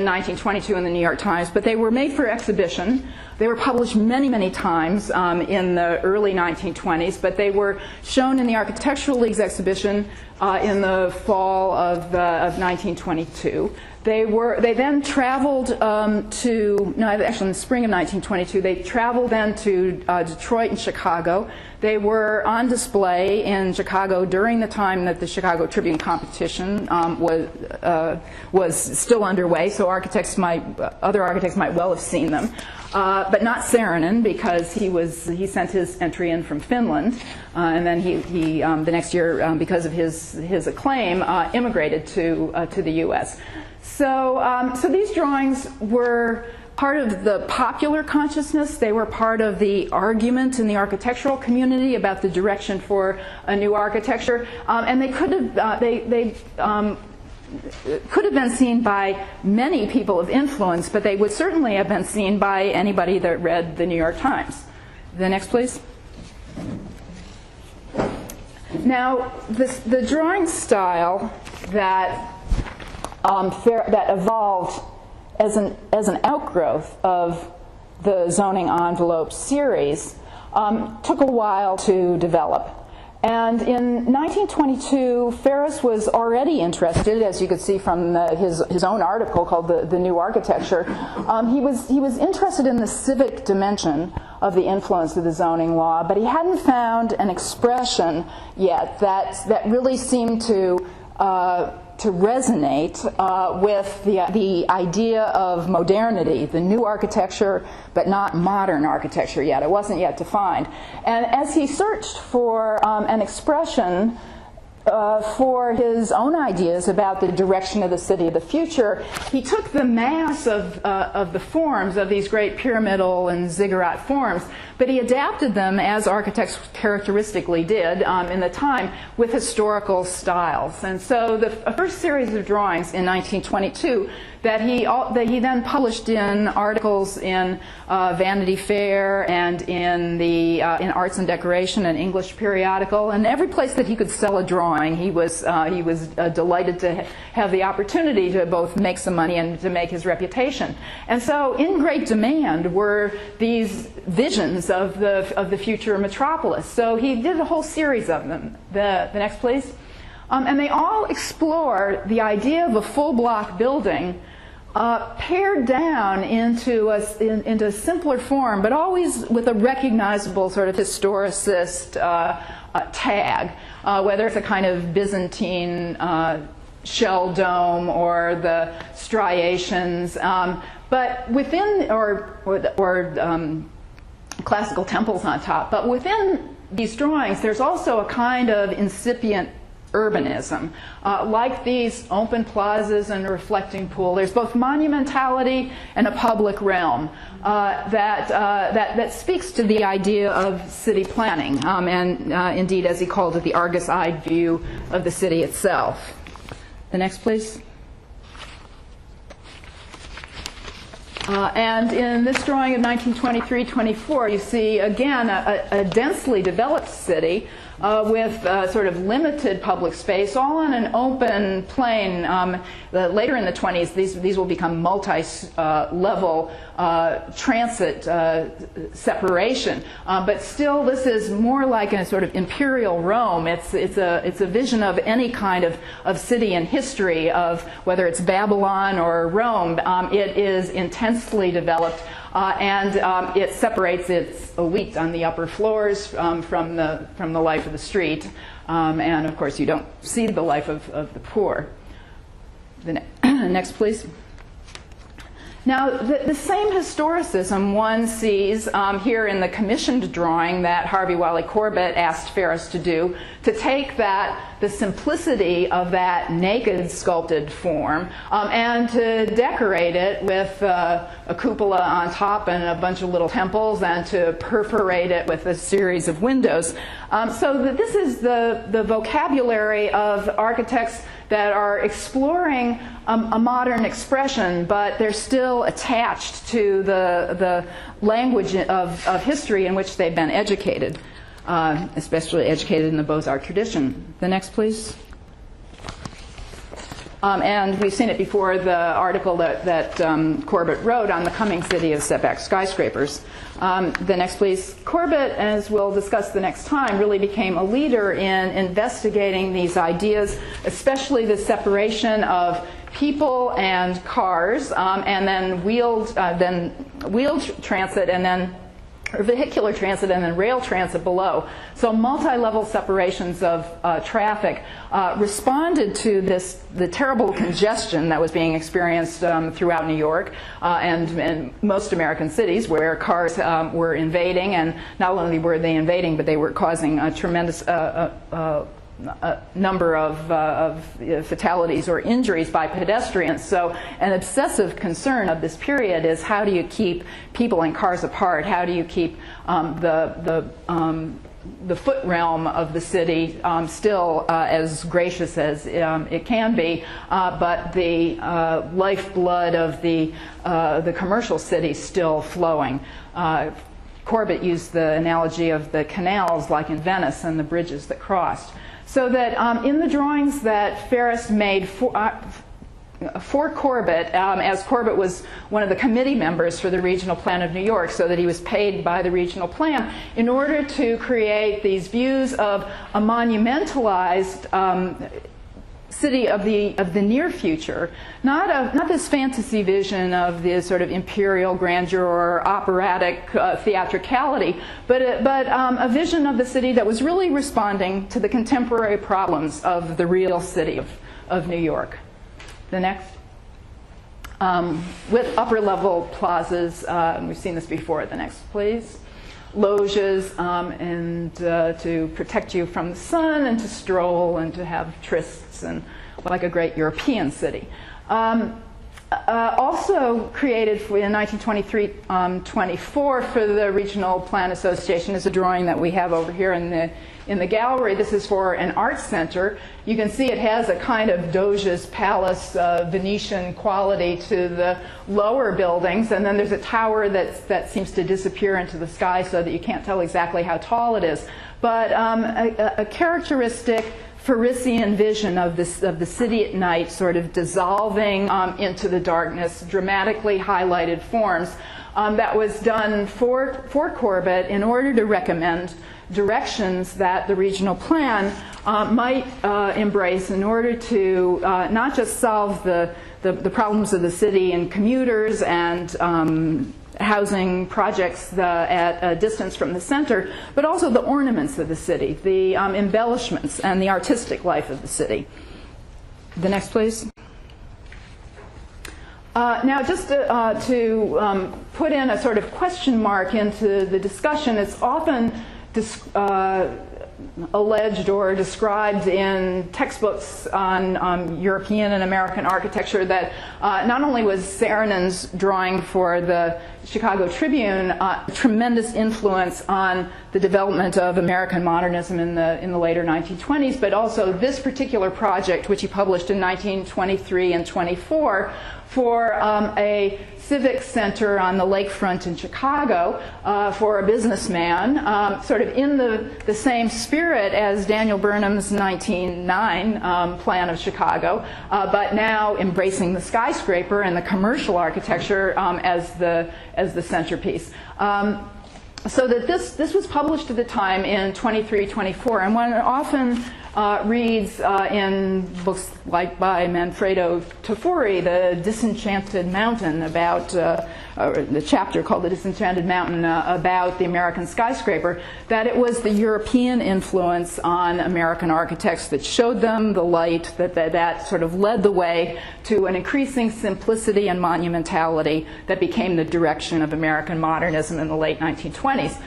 1922 in the New York Times, but they were made for exhibition. They were published many, many times in the early 1920s, but they were shown in the Architectural League's exhibition in the fall of 1922. They then traveled actually in the spring of 1922, they traveled then to Detroit and Chicago. They were on display in Chicago during the time that the Chicago Tribune competition was still underway, so other architects might well have seen them. But not Saarinen, because he sent his entry in from Finland, and then he the next year, because of his acclaim, immigrated to the U.S. So these drawings were part of the popular consciousness. They were part of the argument in the architectural community about the direction for a new architecture, and they could have been seen by many people of influence, but they would certainly have been seen by anybody that read the New York Times. The next, please. Now, the drawing style that evolved as an outgrowth of the zoning envelope series took a while to develop. And in 1922, Ferriss was already interested, as you could see from his own article called The New Architecture. He was interested in the civic dimension of the influence of the zoning law, but he hadn't found an expression yet that really seemed to resonate with the idea of modernity, the new architecture, but not modern architecture yet. It wasn't yet defined. And as he searched for an expression for his own ideas about the direction of the city of the future, he took the mass of the forms of these great pyramidal and ziggurat forms, but he adapted them, as architects characteristically did in the time, with historical styles. And so the first series of drawings in 1922 that he then published in articles in Vanity Fair and in Arts and Decoration, an English periodical, and every place that he could sell a drawing, he was delighted to have the opportunity to both make some money and to make his reputation. And so, in great demand were these visions of the future metropolis. So he did a whole series of them. The next, please. And they all explore the idea of a full block building pared down into a simpler form, but always with a recognizable sort of historicist tag, whether it's a kind of Byzantine shell dome or the striations, but within or classical temples on top. But within these drawings, there's also a kind of incipient urbanism. Like these open plazas and a reflecting pool, there's both monumentality and a public realm that speaks to the idea of city planning, and indeed, as he called it, the Argus-eyed view of the city itself. The next, please. And in this drawing of 1923-24, you see, again, a densely developed city with sort of limited public space, all on an open plain. Later in the 20s, these will become multi-level transit separation. But still, this is more like a sort of Imperial Rome. It's a vision of any kind of city in history, of whether it's Babylon or Rome. It is intensely developed. And it separates its elite on the upper floors from the life of the street. And of course, you don't see the life of the poor. The next, please. Now, the same historicism one sees here in the commissioned drawing that Harvey Wally Corbett asked Ferriss to do, to take the simplicity of that naked sculpted form and to decorate it with a cupola on top and a bunch of little temples, and to perforate it with a series of windows. So that this is the vocabulary of architects that are exploring a modern expression, but they're still attached to the language of history in which they've been educated, especially educated in the Beaux-Arts tradition. The next, please. And we've seen it before, the article that Corbett wrote on the coming city of setback skyscrapers. The next, please. Corbett, as we'll discuss the next time, really became a leader in investigating these ideas, especially the separation of people and cars, and then wheeled transit, and then vehicular transit, and then rail transit below. So multi-level separations of traffic responded to the terrible congestion that was being experienced throughout New York and most American cities, where cars were invading, and not only were they invading, but they were causing a tremendous number of fatalities or injuries by pedestrians. So an obsessive concern of this period is, how do you keep people and cars apart? How do you keep the foot realm of the city still as gracious as it can be, but the lifeblood of the commercial city still flowing? Corbett used the analogy of the canals, like in Venice, and the bridges that crossed. So that in the drawings that Ferriss made for Corbett, as Corbett was one of the committee members for the regional plan of New York, so that he was paid by the regional plan in order to create these views of a monumentalized city of the near future, not this fantasy vision of this sort of imperial grandeur or operatic theatricality, but a vision of the city that was really responding to the contemporary problems of the real city of New York. The next. With upper level plazas, we've seen this before. The next, please. Loges, and to protect you from the sun, and to stroll, and to have trysts, and like a great European city. Also created in 1923-24 for the Regional Plan Association is a drawing that we have over here in the gallery. This is for an art center. You can see it has a kind of Doge's palace Venetian quality to the lower buildings, and then there's a tower that seems to disappear into the sky so that you can't tell exactly how tall it is. But a characteristic Ferrissian vision of the city at night, sort of dissolving into the darkness, dramatically highlighted forms that was done for Corbett in order to recommend directions that the regional plan might embrace in order to not just solve the problems of the city and commuters and housing projects at a distance from the center, but also the ornaments of the city, the embellishments, and the artistic life of the city. The next, please. Now, just to put in a sort of question mark into the discussion, it's often alleged or described in textbooks on European and American architecture that not only was Saarinen's drawing for the Chicago Tribune tremendous influence on the development of American modernism in the later 1920s, but also this particular project, which he published in 1923 and 24, for a civic center on the lakefront in Chicago for a businessman, sort of in the same spirit as Daniel Burnham's 1909 plan of Chicago, but now embracing the skyscraper and the commercial architecture as the centerpiece. So that this was published at the time in 23, 24, and one often reads in books like by Manfredo Tafuri, The Disenchanted Mountain, about the chapter called The Disenchanted Mountain about the American skyscraper, that it was the European influence on American architects that showed them the light, that sort of led the way to an increasing simplicity and monumentality that became the direction of American modernism in the late 1920s.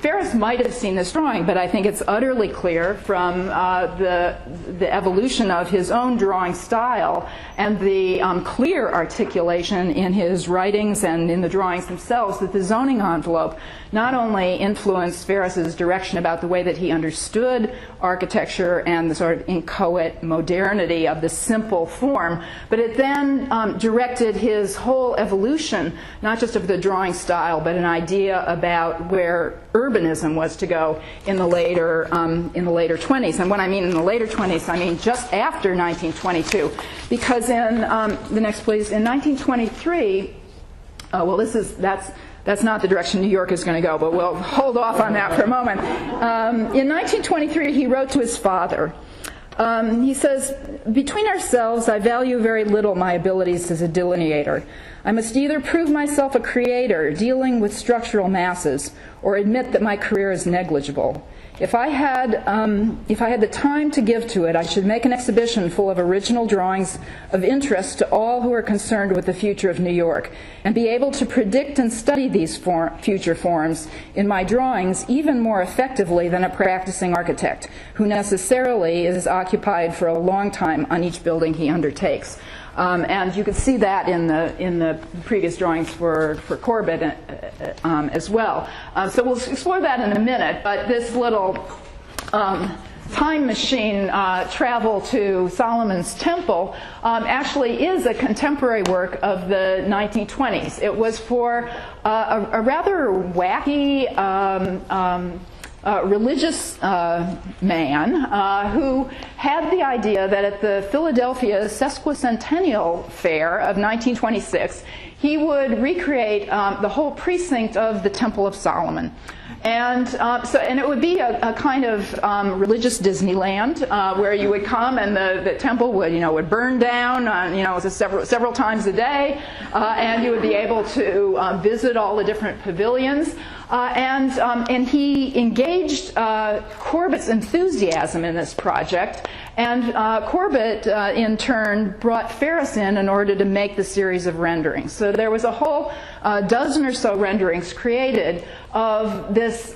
Ferriss might have seen this drawing, but I think it's utterly clear from the evolution of his own drawing style and the clear articulation in his writings and in the drawings themselves that the zoning envelope not only influenced Ferriss's direction about the way that he understood architecture and the sort of inchoate modernity of the simple form, but it then directed his whole evolution, not just of the drawing style, but an idea about where urbanism was to go in the later 20s. And when I mean in the later 20s, I mean just after 1922, because in the next, please, in 1923, well, that's not the direction New York is going to go, but we'll hold off on that for a moment. In 1923, he wrote to his father. He says, "Between ourselves, I value very little my abilities as a delineator. I must either prove myself a creator dealing with structural masses, or admit that my career is negligible. If I had the time to give to it, I should make an exhibition full of original drawings of interest to all who are concerned with the future of New York, and be able to predict and study these future forms in my drawings even more effectively than a practicing architect, who necessarily is occupied for a long time on each building he undertakes." And you can see that in the previous drawings for Corbett as well. So we'll explore that in a minute, but this little time machine travel to Solomon's Temple actually is a contemporary work of the 1920s. It was for a rather wacky religious man who had the idea that at the Philadelphia Sesquicentennial Fair of 1926, he would recreate the whole precinct of the Temple of Solomon. And it would be a kind of religious Disneyland where you would come and the temple would burn down several times a day, and you would be able to visit all the different pavilions. And he engaged Corbett's enthusiasm in this project, and Corbett in turn brought Ferriss in order to make the series of renderings. So there was a whole dozen or so renderings created of this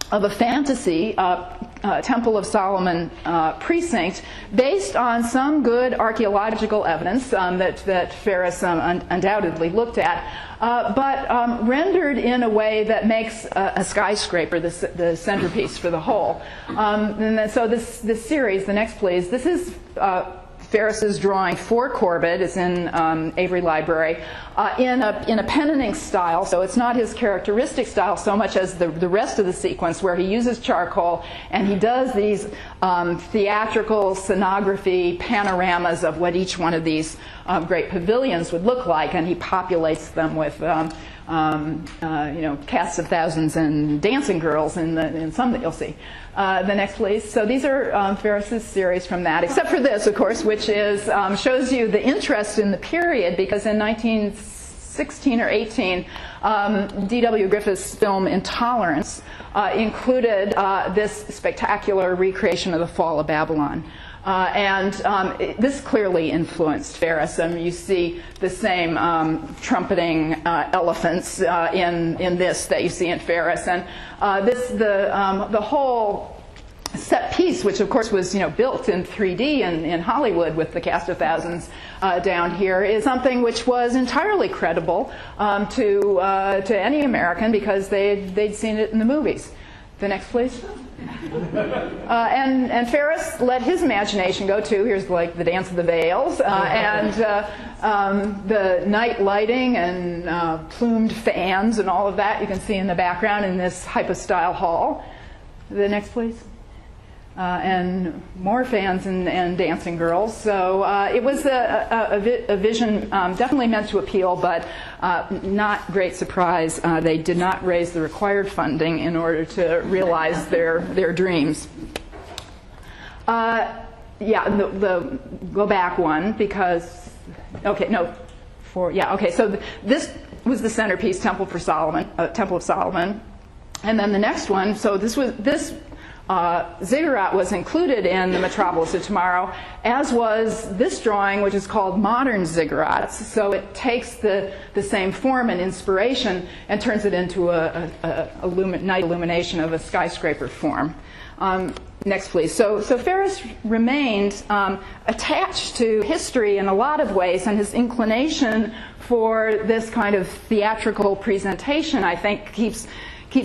of a fantasy Temple of Solomon precinct based on some good archaeological evidence that Ferriss undoubtedly looked at, but rendered in a way that makes a skyscraper the centerpiece for the whole. So this series, the next please, this is Ferriss's drawing for Corbett. It's in Avery Library in a pen and ink style, so it's not his characteristic style so much as the rest of the sequence, where he uses charcoal and he does these theatrical scenography panoramas of what each one of these great pavilions would look like, and he populates them with casts of thousands and dancing girls in some that you'll see. The next, please. So these are Ferriss's series from that, except for this, of course, which is shows you the interest in the period, because in 1916 or 18, D.W. Griffith's film Intolerance included this spectacular recreation of the fall of Babylon. This clearly influenced Ferriss. You see the same trumpeting elephants in this that you see in Ferriss, and the whole set piece, which of course was built in 3D in Hollywood with the cast of thousands down here, is something which was entirely credible to any American, because they'd seen it in the movies. The next, please. And Ferriss let his imagination go too. Here's like the Dance of the Veils and the night lighting and plumed fans and all of that you can see in the background in this hypostyle hall. The next, please. And more fans and dancing girls. So it was a vision definitely meant to appeal, but not great surprise. They did not raise the required funding in order to realize their dreams. The go back one, because so this was the centerpiece, Temple of Solomon, and then the next one. So this ziggurat was included in the Metropolis of Tomorrow, as was this drawing, which is called Modern Ziggurats. So it takes the same form and inspiration and turns it into a night illumination of a skyscraper form. Next, please. So Ferriss remained attached to history in a lot of ways, and his inclination for this kind of theatrical presentation, I think, keeps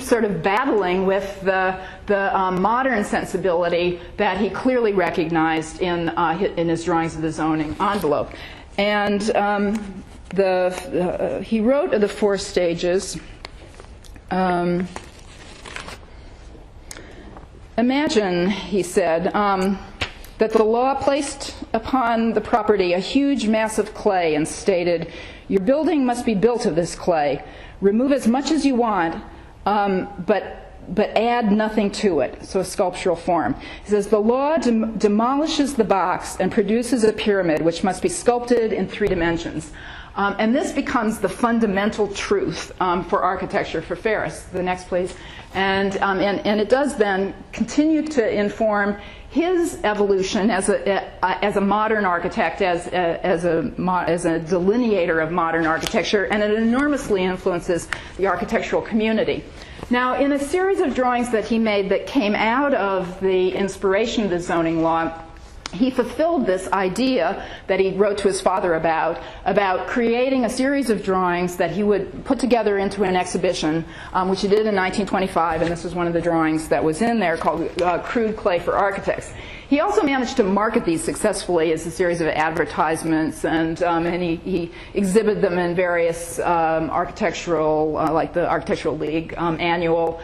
sort of battling with the modern sensibility that he clearly recognized in his drawings of the zoning envelope. And he wrote of the four stages. Imagine, he said, that the law placed upon the property a huge mass of clay and stated, "Your building must be built of this clay. Remove as much as you want, but add nothing to it." So a sculptural form. He says, "The law demolishes the box and produces a pyramid which must be sculpted in 3 dimensions." And this becomes the fundamental truth for architecture for Ferriss. The next, please. And it does then continue to inform his evolution as a modern architect, as a delineator of modern architecture, and it enormously influences the architectural community. Now, in a series of drawings that he made that came out of the inspiration of the zoning law, he fulfilled this idea that he wrote to his father about creating a series of drawings that he would put together into an exhibition, which he did in 1925, and this was one of the drawings that was in there, called Crude Clay for Architects. He also managed to market these successfully as a series of advertisements, and he exhibited them in various architectural, like the Architectural League annual,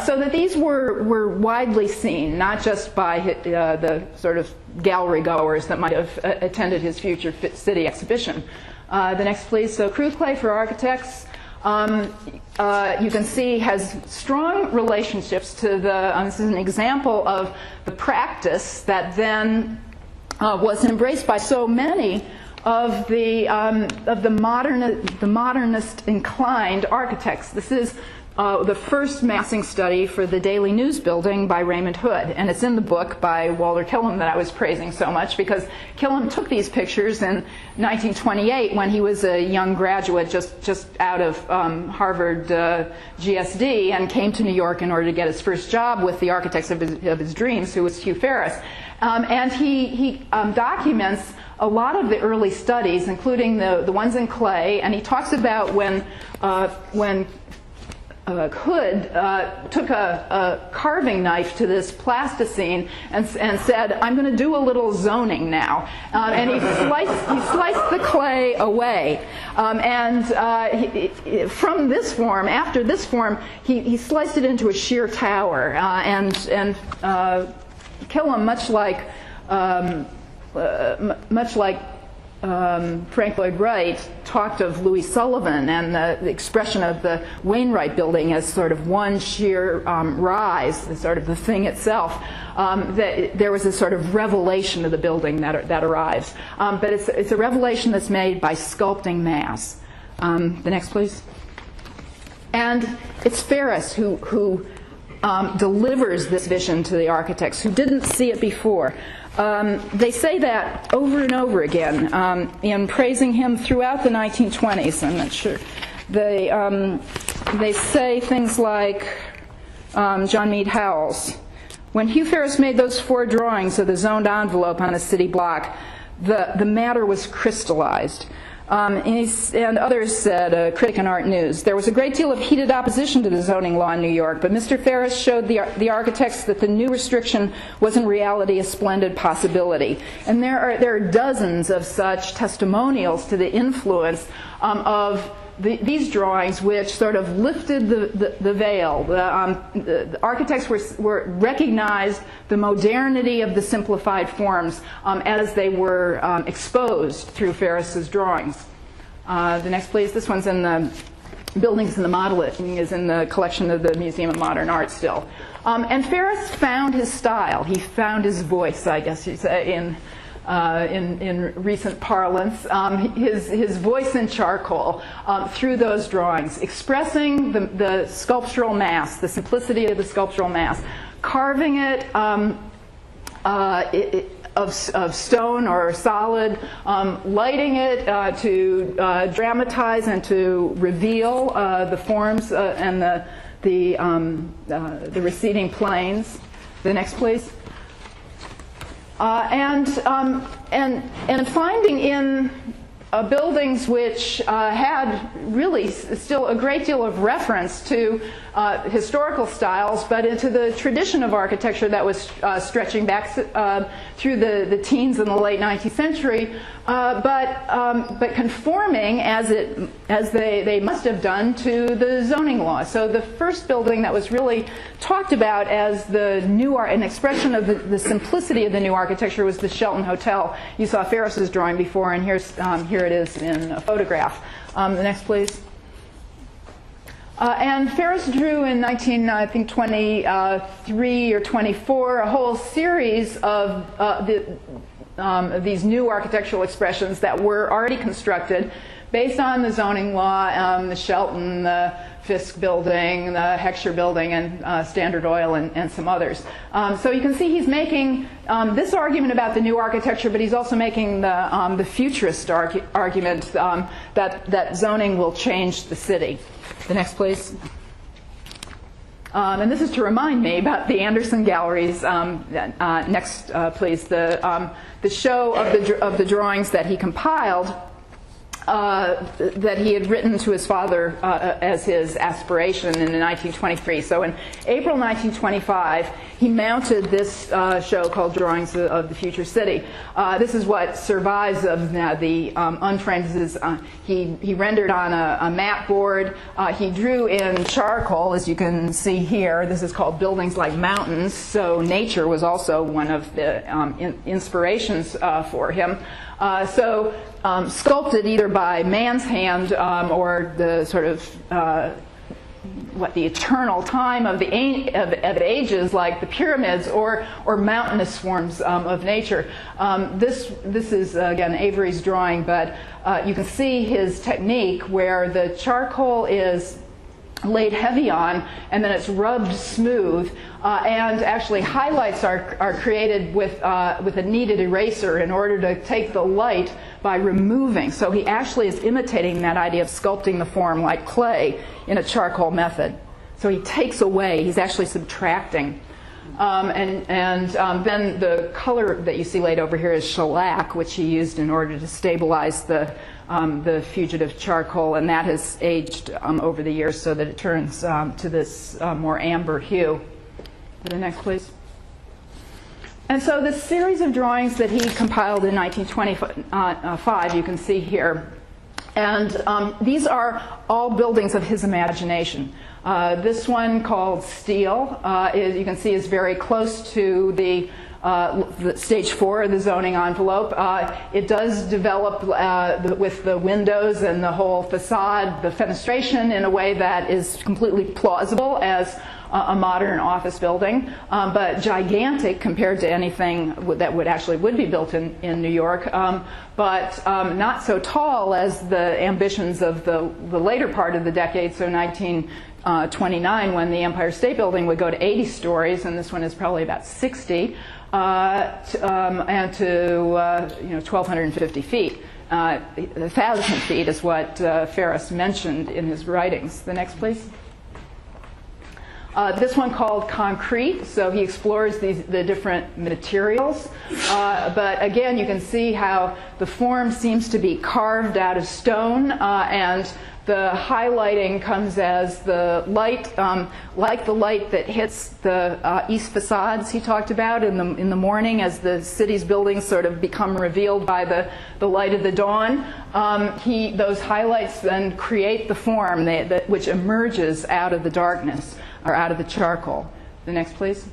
so that these were widely seen, not just by the sort of gallery goers that might have attended his future city exhibition. The next, please. So crude clay for architects. You can see has strong relationships to the, this is an example of the practice that then was embraced by so many of the modernist inclined architects. This is the first massing study for the Daily News building by Raymond Hood, and it's in the book by Walter Killam that I was praising so much, because Killam took these pictures in 1928 when he was a young graduate just out of Harvard GSD, and came to New York in order to get his first job with the architects of his dreams, who was Hugh Ferriss. And he documents a lot of the early studies, including the ones in clay, and he talks about when Hood took a carving knife to this plasticine and said, "I'm going to do a little zoning now," and he sliced the clay away. From this form, after this form, he sliced it into a sheer tower. And Killam, much like Frank Lloyd Wright, talked of Louis Sullivan and the expression of the Wainwright building as sort of one sheer rise, sort of the thing itself. That there was a sort of revelation of the building that arrives. But it's a revelation that's made by sculpting mass. The next, please. And it's Ferriss who delivers this vision to the architects who didn't see it before. They say that over and over again in praising him throughout the 1920s. I'm not sure. They say things like, John Mead Howells, "When Hugh Ferriss made those 4 drawings of the zoned envelope on a city block, the matter was crystallized." And others said, a critic in Art News, "There was a great deal of heated opposition to the zoning law in New York, but Mr. Ferriss showed the architects that the new restriction was in reality a splendid possibility." And there are dozens of such testimonials to the influence of these drawings, which sort of lifted the veil. The architects were recognized the modernity of the simplified forms as they were exposed through Ferriss's drawings. The next, please. This one's in the Buildings in the Modeling, is in the collection of the Museum of Modern Art still. And Ferriss found his style. He found his voice, I guess you'd say, in recent parlance, his voice in charcoal through those drawings, expressing the sculptural mass, the simplicity of the sculptural mass, carving it of stone or solid, lighting it to dramatize and to reveal the forms and the receding planes. The next, please. And finding in buildings which had really still a great deal of reference to historical styles, but into the tradition of architecture that was stretching back through the teens and the late 19th century, but conforming as they must have done to the zoning law. So the first building that was really talked about as the new an expression of the simplicity of the new architecture was the Shelton Hotel. You saw Ferriss's drawing before, and here it is in a photograph. The next, please. And Ferriss drew in 1923 or 24 a whole series of these new architectural expressions that were already constructed based on the zoning law, the Shelton, the Fisk building, the Heckscher building, and Standard Oil, and some others. So you can see he's making this argument about the new architecture, but he's also making the futurist argument that zoning will change the city. The next, please. And this is to remind me about the Anderson Galleries. Next, please. The show of the drawings that he compiled that he had written to his father as his aspiration in 1923. So in April 1925, he mounted this show called Drawings of the Future City. This is what survives of the unframed. He rendered on a map board. He drew in charcoal, as you can see here. This is called Buildings Like Mountains. So nature was also one of the inspirations for him. Sculpted either by man's hand or the sort of the eternal time of ages, like the pyramids or mountainous forms of nature. This is again Avery's drawing, but you can see his technique where the charcoal is laid heavy on, and then it's rubbed smooth, and actually highlights are created with a kneaded eraser in order to take the light by removing. So he actually is imitating that idea of sculpting the form like clay in a charcoal method. So he takes away, he's actually subtracting. Then the color that you see laid over here is shellac, which he used in order to stabilize the fugitive charcoal, and that has aged over the years so that it turns to this more amber hue. The next, please. And so this series of drawings that he compiled in 1925, you can see here. And these are all buildings of his imagination. This one, called Steel, you can see is very close to the stage 4 of the zoning envelope. It does develop with the windows and the whole facade, the fenestration, in a way that is completely plausible as a modern office building, but gigantic compared to anything that would be built in New York, but not so tall as the ambitions of the later part of the decade, so 1929, when the Empire State Building would go to 80 stories, and this one is probably about 60, and to 1,250 feet. 1,000 feet is what Ferriss mentioned in his writings. The next, please. This one called Concrete, so he explores the different materials. But again, you can see how the form seems to be carved out of stone, and the highlighting comes as the light, like the light that hits the east facades he talked about in the morning as the city's buildings sort of become revealed by the light of the dawn. Those highlights then create the form which emerges out of the darkness, or out of the charcoal. The next, please.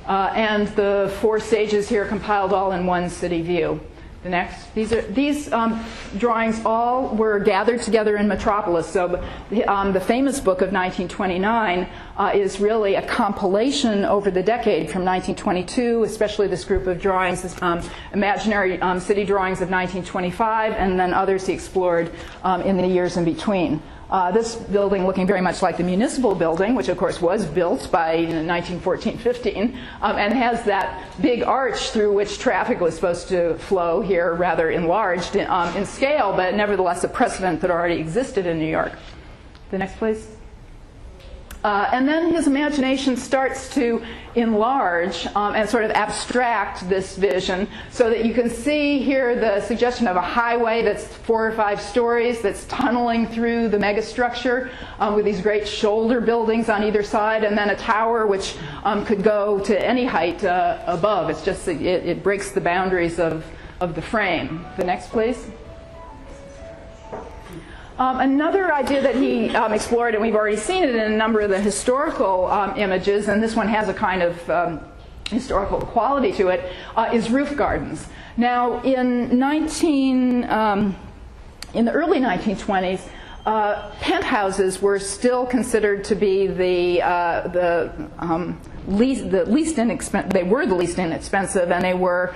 And the 4 stages here compiled all in one city view. The next. These drawings all were gathered together in Metropolis. So the famous book of 1929 is really a compilation over the decade from 1922, especially this group of drawings, imaginary city drawings of 1925, and then others he explored in the years in between. This building looking very much like the municipal building, which of course was built by 1914-15, and has that big arch through which traffic was supposed to flow here, rather enlarged in scale, but nevertheless a precedent that already existed in New York. The next, please. And then his imagination starts to enlarge and sort of abstract this vision, so that you can see here the suggestion of a highway that's 4 or 5 stories that's tunneling through the megastructure with these great shoulder buildings on either side, and then a tower which could go to any height above. It's just it breaks the boundaries of the frame. The next, please. Another idea that he explored, and we've already seen it in a number of the historical images, and this one has a kind of historical quality to it, is roof gardens. Now, in the early 1920s, penthouses were still considered to be the least inexpensive. They were the least inexpensive, and they were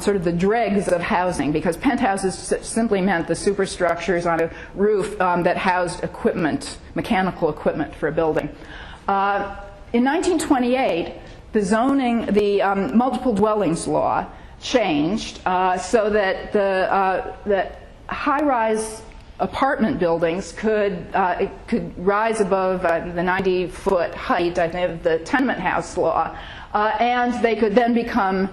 sort of the dregs of housing, because penthouses simply meant the superstructures on a roof that housed equipment, mechanical equipment for a building. In 1928, the multiple dwellings law changed so that that high-rise apartment buildings could rise above the 90-foot height, I think, of the tenement house law, and they could then become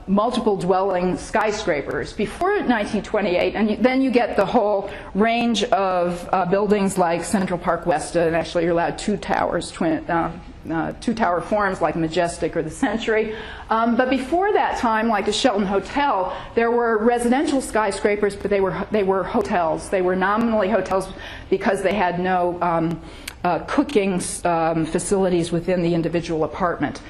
multiple dwelling skyscrapers. Before 1928, and then you get the whole range of buildings like Central Park West, and actually you're allowed two towers, two-tower forms like Majestic or the Century. But before that time, like the Shelton Hotel, there were residential skyscrapers, but they were hotels. They were nominally hotels because they had no cooking facilities within the individual apartment.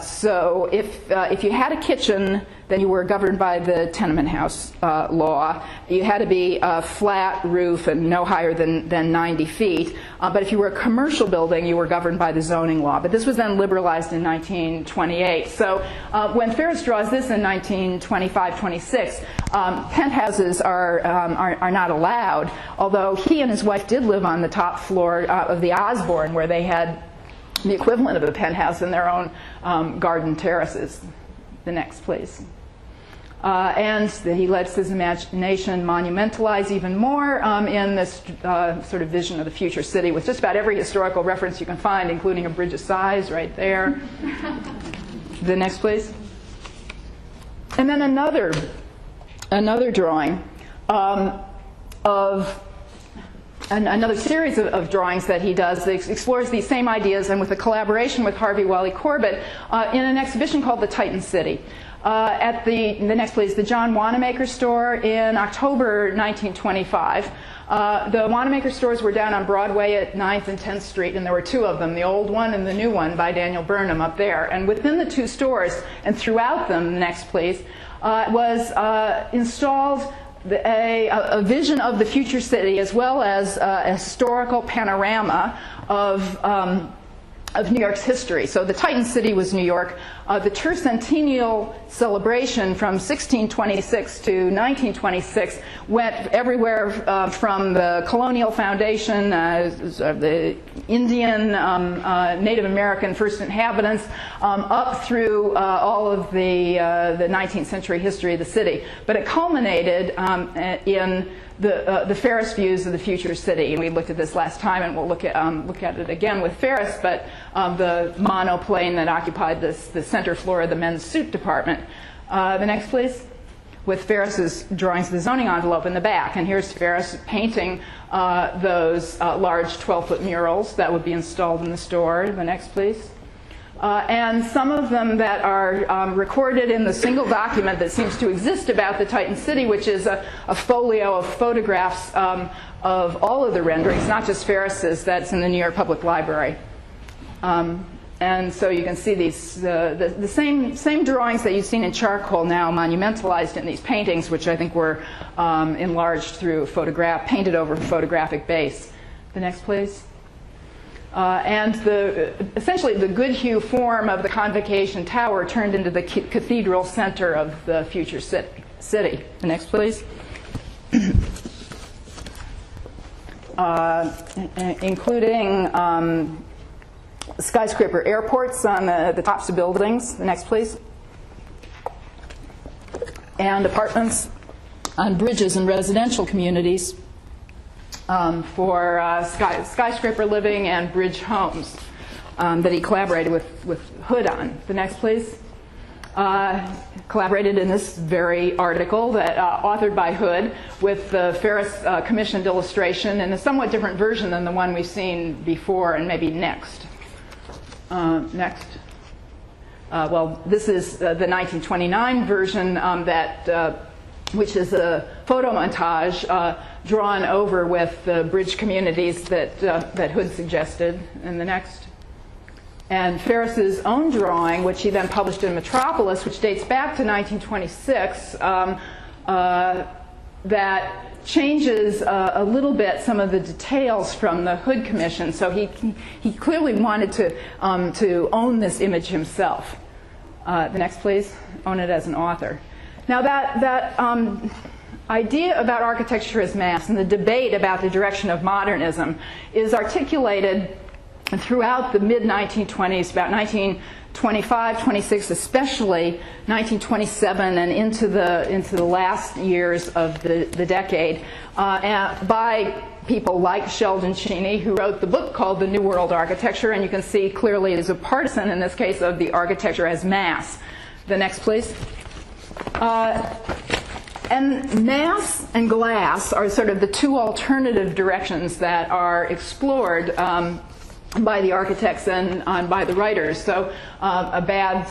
So if you had a kitchen, then you were governed by the tenement house law. You had to be a flat roof and no higher than 90 feet. But if you were a commercial building, you were governed by the zoning law. But this was then liberalized in 1928. So when Ferriss draws this in 1925-26, penthouses are not allowed, although he and his wife did live on the top floor of the Osborne, where they had the equivalent of a penthouse in their own garden terraces. The next, please. And he lets his imagination monumentalize even more in this sort of vision of the future city, with just about every historical reference you can find, including a bridge of sighs right there. The next, please. And then another drawing of another series of drawings that he does that explores these same ideas, and with a collaboration with Harvey Wally Corbett in an exhibition called The Titan City. At the next, please, the John Wanamaker store in October 1925. The Wanamaker stores were down on Broadway at 9th and 10th Street, and there were two of them, the old one and the new one by Daniel Burnham up there. And within the two stores, and throughout them, the next, please, was installed a vision of the future city, as well as a historical panorama of New York's history. So the Titan City was New York. The tercentennial celebration from 1626 to 1926 went everywhere from the colonial foundation, the Indian, Native American first inhabitants, up through all of the 19th century history of the city. But it culminated in the Ferriss views of the future city. And we looked at this last time, and we'll look at it again with Ferriss, but the monoplane that occupied the center floor of the men's suit department. The next, please. With Ferriss's drawings of the zoning envelope in the back. And here's Ferriss painting those large 12-foot murals that would be installed in the store. The next, please. And some of them that are recorded in the single document that seems to exist about the Titan City, which is a folio of photographs of all of the renderings, not just Ferriss's, that's in the New York Public Library. And so you can see these the same drawings that you've seen in charcoal now monumentalized in these paintings, which I think were enlarged through painted over photographic base. The next, please. And essentially the good Hugh form of the Convocation Tower turned into the cathedral center of the future city. The next, please. Including skyscraper airports on the tops of buildings. The next, please. And apartments on bridges in residential communities. For skyscraper living and bridge homes that he collaborated with Hood on. The next, please. Collaborated in this very article that authored by Hood with the Ferriss commissioned illustration in a somewhat different version than the one we've seen before, and maybe next. Next. Well, this is the 1929 version which is a photo montage drawn over with the bridge communities that Hood suggested. And the next. And Ferriss's own drawing, which he then published in Metropolis, which dates back to 1926, that changes a little bit some of the details from the Hood Commission. So he clearly wanted to own this image himself. The next, please. Own it as an author. Now that idea about architecture as mass and the debate about the direction of modernism is articulated throughout the mid-1920s, about 1925, 26, especially 1927 and into the last years of the decade, by people like Sheldon Cheney, who wrote the book called The New World Architecture, and you can see clearly is a partisan, in this case, of the architecture as mass. The next, please. And mass and glass are sort of the two alternative directions that are explored by the architects and by the writers. So a bad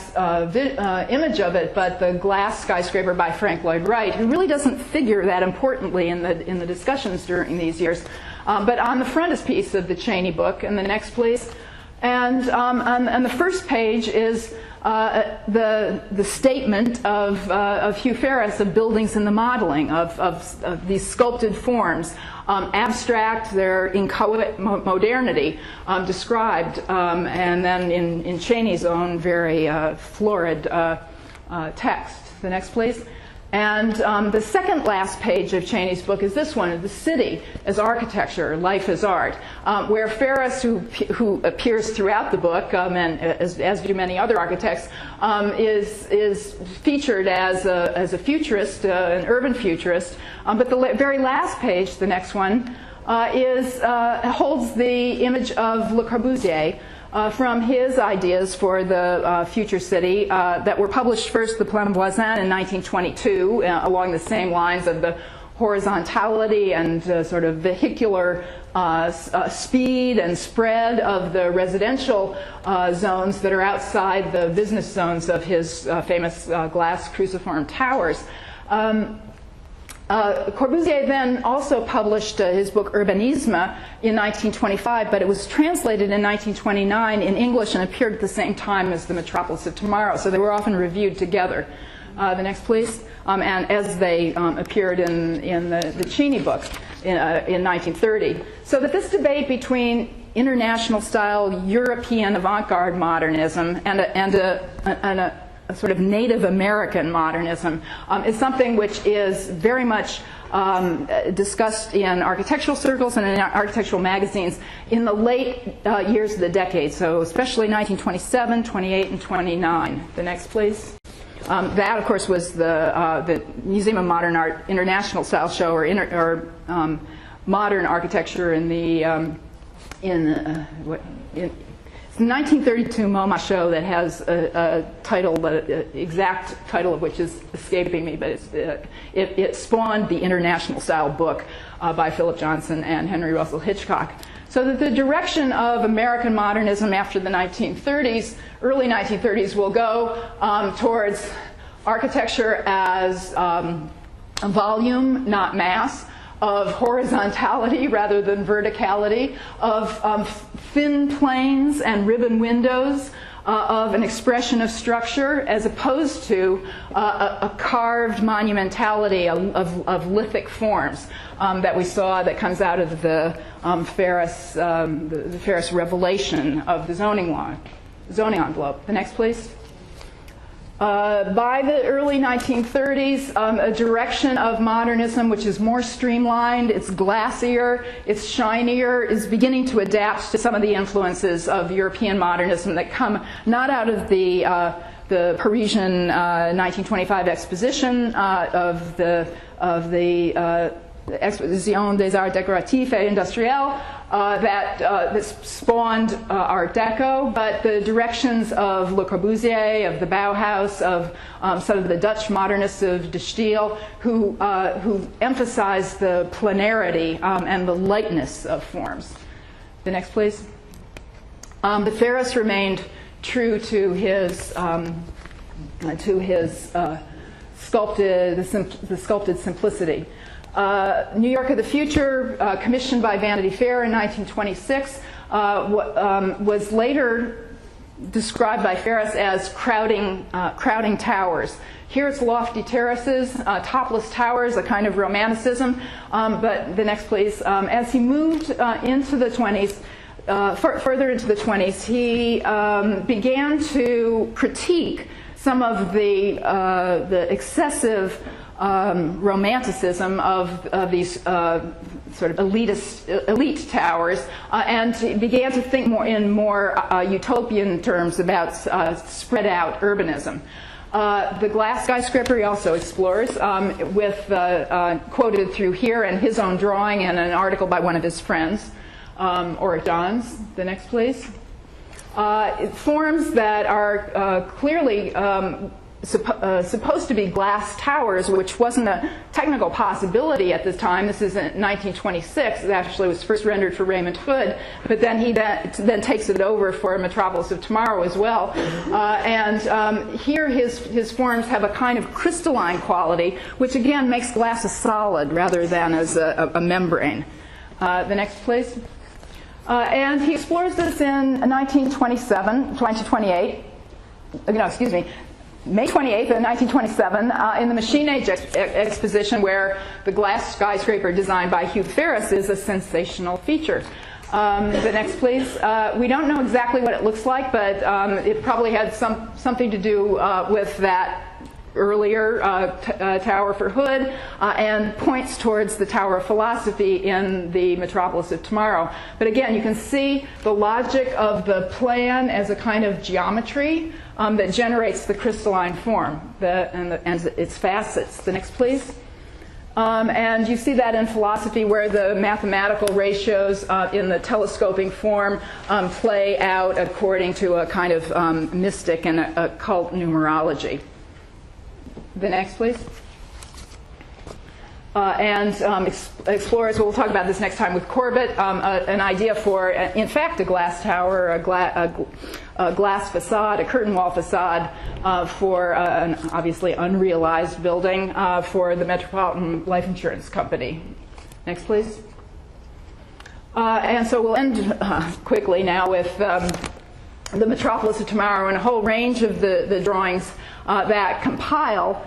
image of it, but the glass skyscraper by Frank Lloyd Wright, who really doesn't figure that importantly in the discussions during these years, but on the frontispiece of the Cheney book. And the next, please. And on the first page is the statement of Hugh Ferriss of buildings in the modeling of these sculpted forms, abstract, they're inchoate modernity described, and then in Cheney's own very florid text. The next, please. And the second last page of Cheney's book is this one, The City as Architecture, Life as Art, where Ferriss, who appears throughout the book, and as do many other architects, is featured as a futurist, an urban futurist. But the very last page, the next one, holds the image of Le Corbusier, from his ideas for the future city that were published first, the Plan Voisin, in 1922, along the same lines of the horizontality and sort of vehicular speed and spread of the residential zones that are outside the business zones of his famous glass cruciform towers. Corbusier then also published his book Urbanisme in 1925, but it was translated in 1929 in English and appeared at the same time as The Metropolis of Tomorrow, so they were often reviewed together. The next, please. And as they appeared in the Cheney book in 1930. So that this debate between international style European avant-garde modernism and a sort of Native American modernism is something which is very much discussed in architectural circles and in architectural magazines in the late years of the decade, so especially 1927, 28, and 29. The next, please. That, of course, was the Museum of Modern Art International Style Show, or modern architecture in the It's the 1932 MoMA show that has a title, the exact title of which is escaping me, but it spawned the International Style book by Philip Johnson and Henry Russell Hitchcock. So that the direction of American modernism after the 1930s, early 1930s, will go towards architecture as a volume, not mass, of horizontality rather than verticality, of thin planes and ribbon windows, of an expression of structure as opposed to a carved monumentality of lithic forms that we saw that comes out of the Ferriss revelation of the zoning envelope. The next, please. By the early 1930s, a direction of modernism which is more streamlined, it's glassier, it's shinier, is beginning to adapt to some of the influences of European modernism that come not out of the Parisian 1925 exposition of the Exposition des Arts Décoratifs et Industriels that spawned Art Deco, but the directions of Le Corbusier, of the Bauhaus, of some of the Dutch modernists of De Stijl, who emphasized the planarity and the lightness of forms. The next, please. But Ferriss remained true to his sculpted simplicity. New York of the Future, commissioned by Vanity Fair in 1926, was later described by Ferriss as crowding towers. Here it's lofty terraces, topless towers, a kind of romanticism. But the next, please. As he moved into the 20s, further into the 20s, he began to critique some of the excessive romanticism of these sort of elite towers, and began to think in more utopian terms about spread out urbanism. The glass skyscraper he also explores, quoted through here and his own drawing and an article by one of his friends, or Don's. The next, please. Forms that are clearly supposed to be glass towers, which wasn't a technical possibility at the time. This is in 1926. It actually was first rendered for Raymond Hood, but then he then takes it over for Metropolis of Tomorrow as well. Here his forms have a kind of crystalline quality, which again makes glass a solid rather than as a membrane. The next, please. And he explores this in 1928. No, excuse me. May 28th of 1927 in the Machine Age exposition, where the glass skyscraper designed by Hugh Ferriss is a sensational feature. The next, please. We don't know exactly what it looks like, but it probably had something to do with that earlier tower for Hood, and points towards the Tower of Philosophy in the Metropolis of Tomorrow. But again, you can see the logic of the plan as a kind of geometry that generates the crystalline form and its facets. The next, please. And you see that in philosophy, where the mathematical ratios in the telescoping form play out according to a kind of mystic and occult numerology. The next, please. Explorers, we'll talk about this next time with Corbett, an idea for, in fact, a glass tower, a glass facade, a curtain wall facade for an obviously unrealized building for the Metropolitan Life Insurance Company. Next, please. And so we'll end quickly now with the Metropolis of Tomorrow and a whole range of the drawings that compile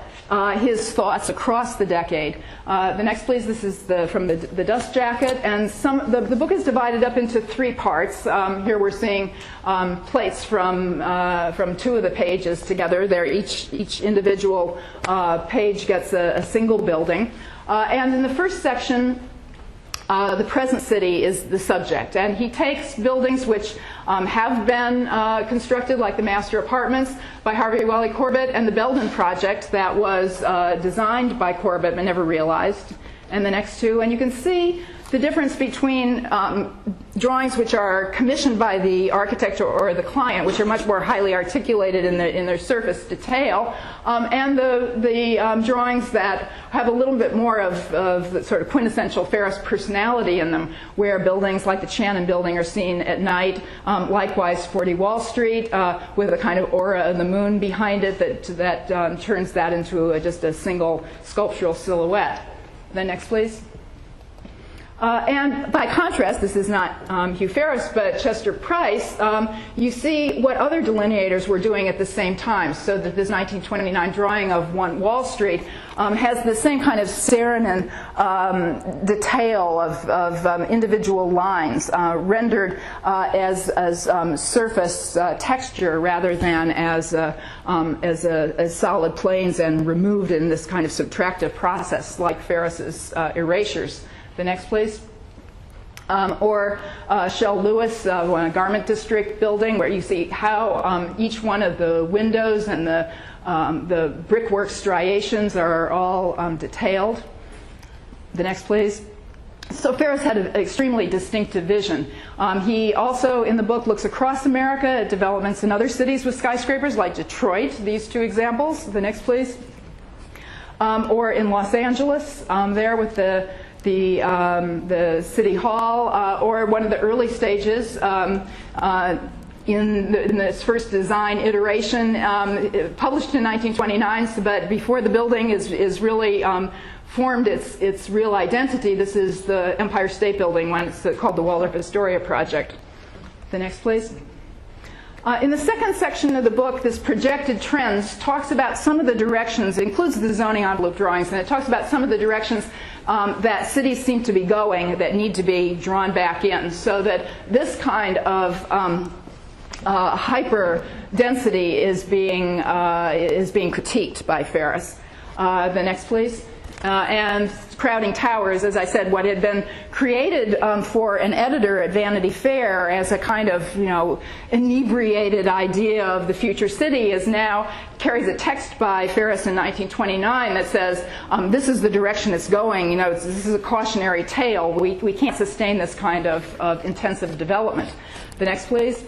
his thoughts across the decade. The next, please. This is from the Dust Jacket, and the book is divided up into three parts. Here we're seeing plates from two of the pages together. There, each individual page gets a single building, and in the first section, the present city is the subject, and he takes buildings which have been constructed, like the Master Apartments by Harvey Wally Corbett, and the Belden Project that was designed by Corbett but never realized, and the next two. And you can see the difference between drawings which are commissioned by the architect or the client, which are much more highly articulated in their surface detail, and the drawings that have a little bit more of the sort of quintessential Ferriss personality in them, where buildings like the Channon Building are seen at night. Likewise, 40 Wall Street, with a kind of aura of the moon behind it that turns that into just a single sculptural silhouette. The next, please. And by contrast, this is not Hugh Ferriss, but Chester Price, you see what other delineators were doing at the same time, so that this 1929 drawing of 1 Wall Street has the same kind of saccharine detail of individual lines rendered as surface texture rather than as solid planes and removed in this kind of subtractive process like Ferris's erasures. The next, please. Or Shell Lewis, Garment District building, where you see how each one of the windows and the brickwork striations are all detailed. The next, please. So Ferriss had an extremely distinctive vision. He also, in the book, looks across America at developments in other cities with skyscrapers, like Detroit, these two examples. The next, please. Or in Los Angeles, there with the City Hall, or one of the early stages in this first design iteration, published in 1929, but before the building is really formed its real identity. This is the Empire State Building, when it's called the Waldorf Astoria Project. The next, please. In the second section of the book, this projected trends talks about some of the directions. It includes the zoning envelope drawings, and it talks about some of the directions that cities seem to be going that need to be drawn back in, so that this kind of hyper density is being critiqued by Ferriss. The next, please. and crowding towers, as I said, what had been created for an editor at Vanity Fair as a kind of, inebriated idea of the future city is now carries a text by Ferriss in 1929 that says, this is the direction it's going. This is a cautionary tale. We can't sustain this kind of intensive development. The next, please.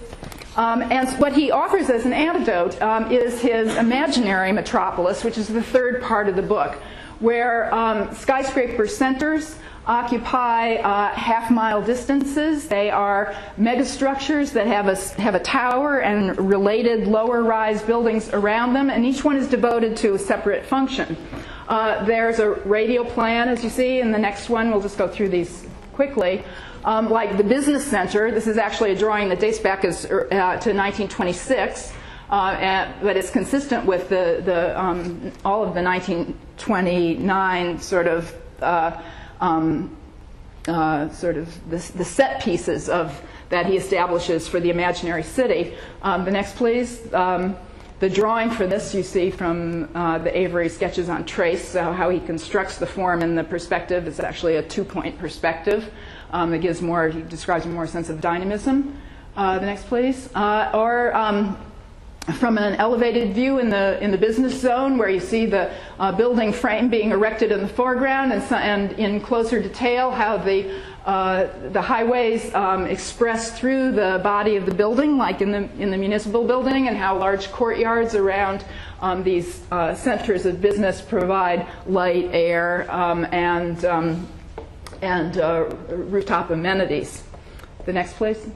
And what he offers as an antidote is his imaginary metropolis, which is the third part of the book, where skyscraper centers occupy half-mile distances. They are megastructures that have a tower and related lower-rise buildings around them, and each one is devoted to a separate function. There's a radial plan, as you see, in the next one. We'll just go through these quickly. Like the business center, this is actually a drawing that dates back to 1926, but it's consistent with all of the 1929 sort of the set pieces that he establishes for the imaginary city. The next, please. The drawing for this you see from the Avery sketches on Trace, how he constructs the form and the perspective. It's actually a two-point perspective. That gives more, he describes a more sense of dynamism. The next, please. Or from an elevated view in the business zone, where you see the building frame being erected in the foreground, and in closer detail how the highways express through the body of the building, like in the municipal building, and how large courtyards around these centers of business provide light, air, and rooftop amenities. The next, please.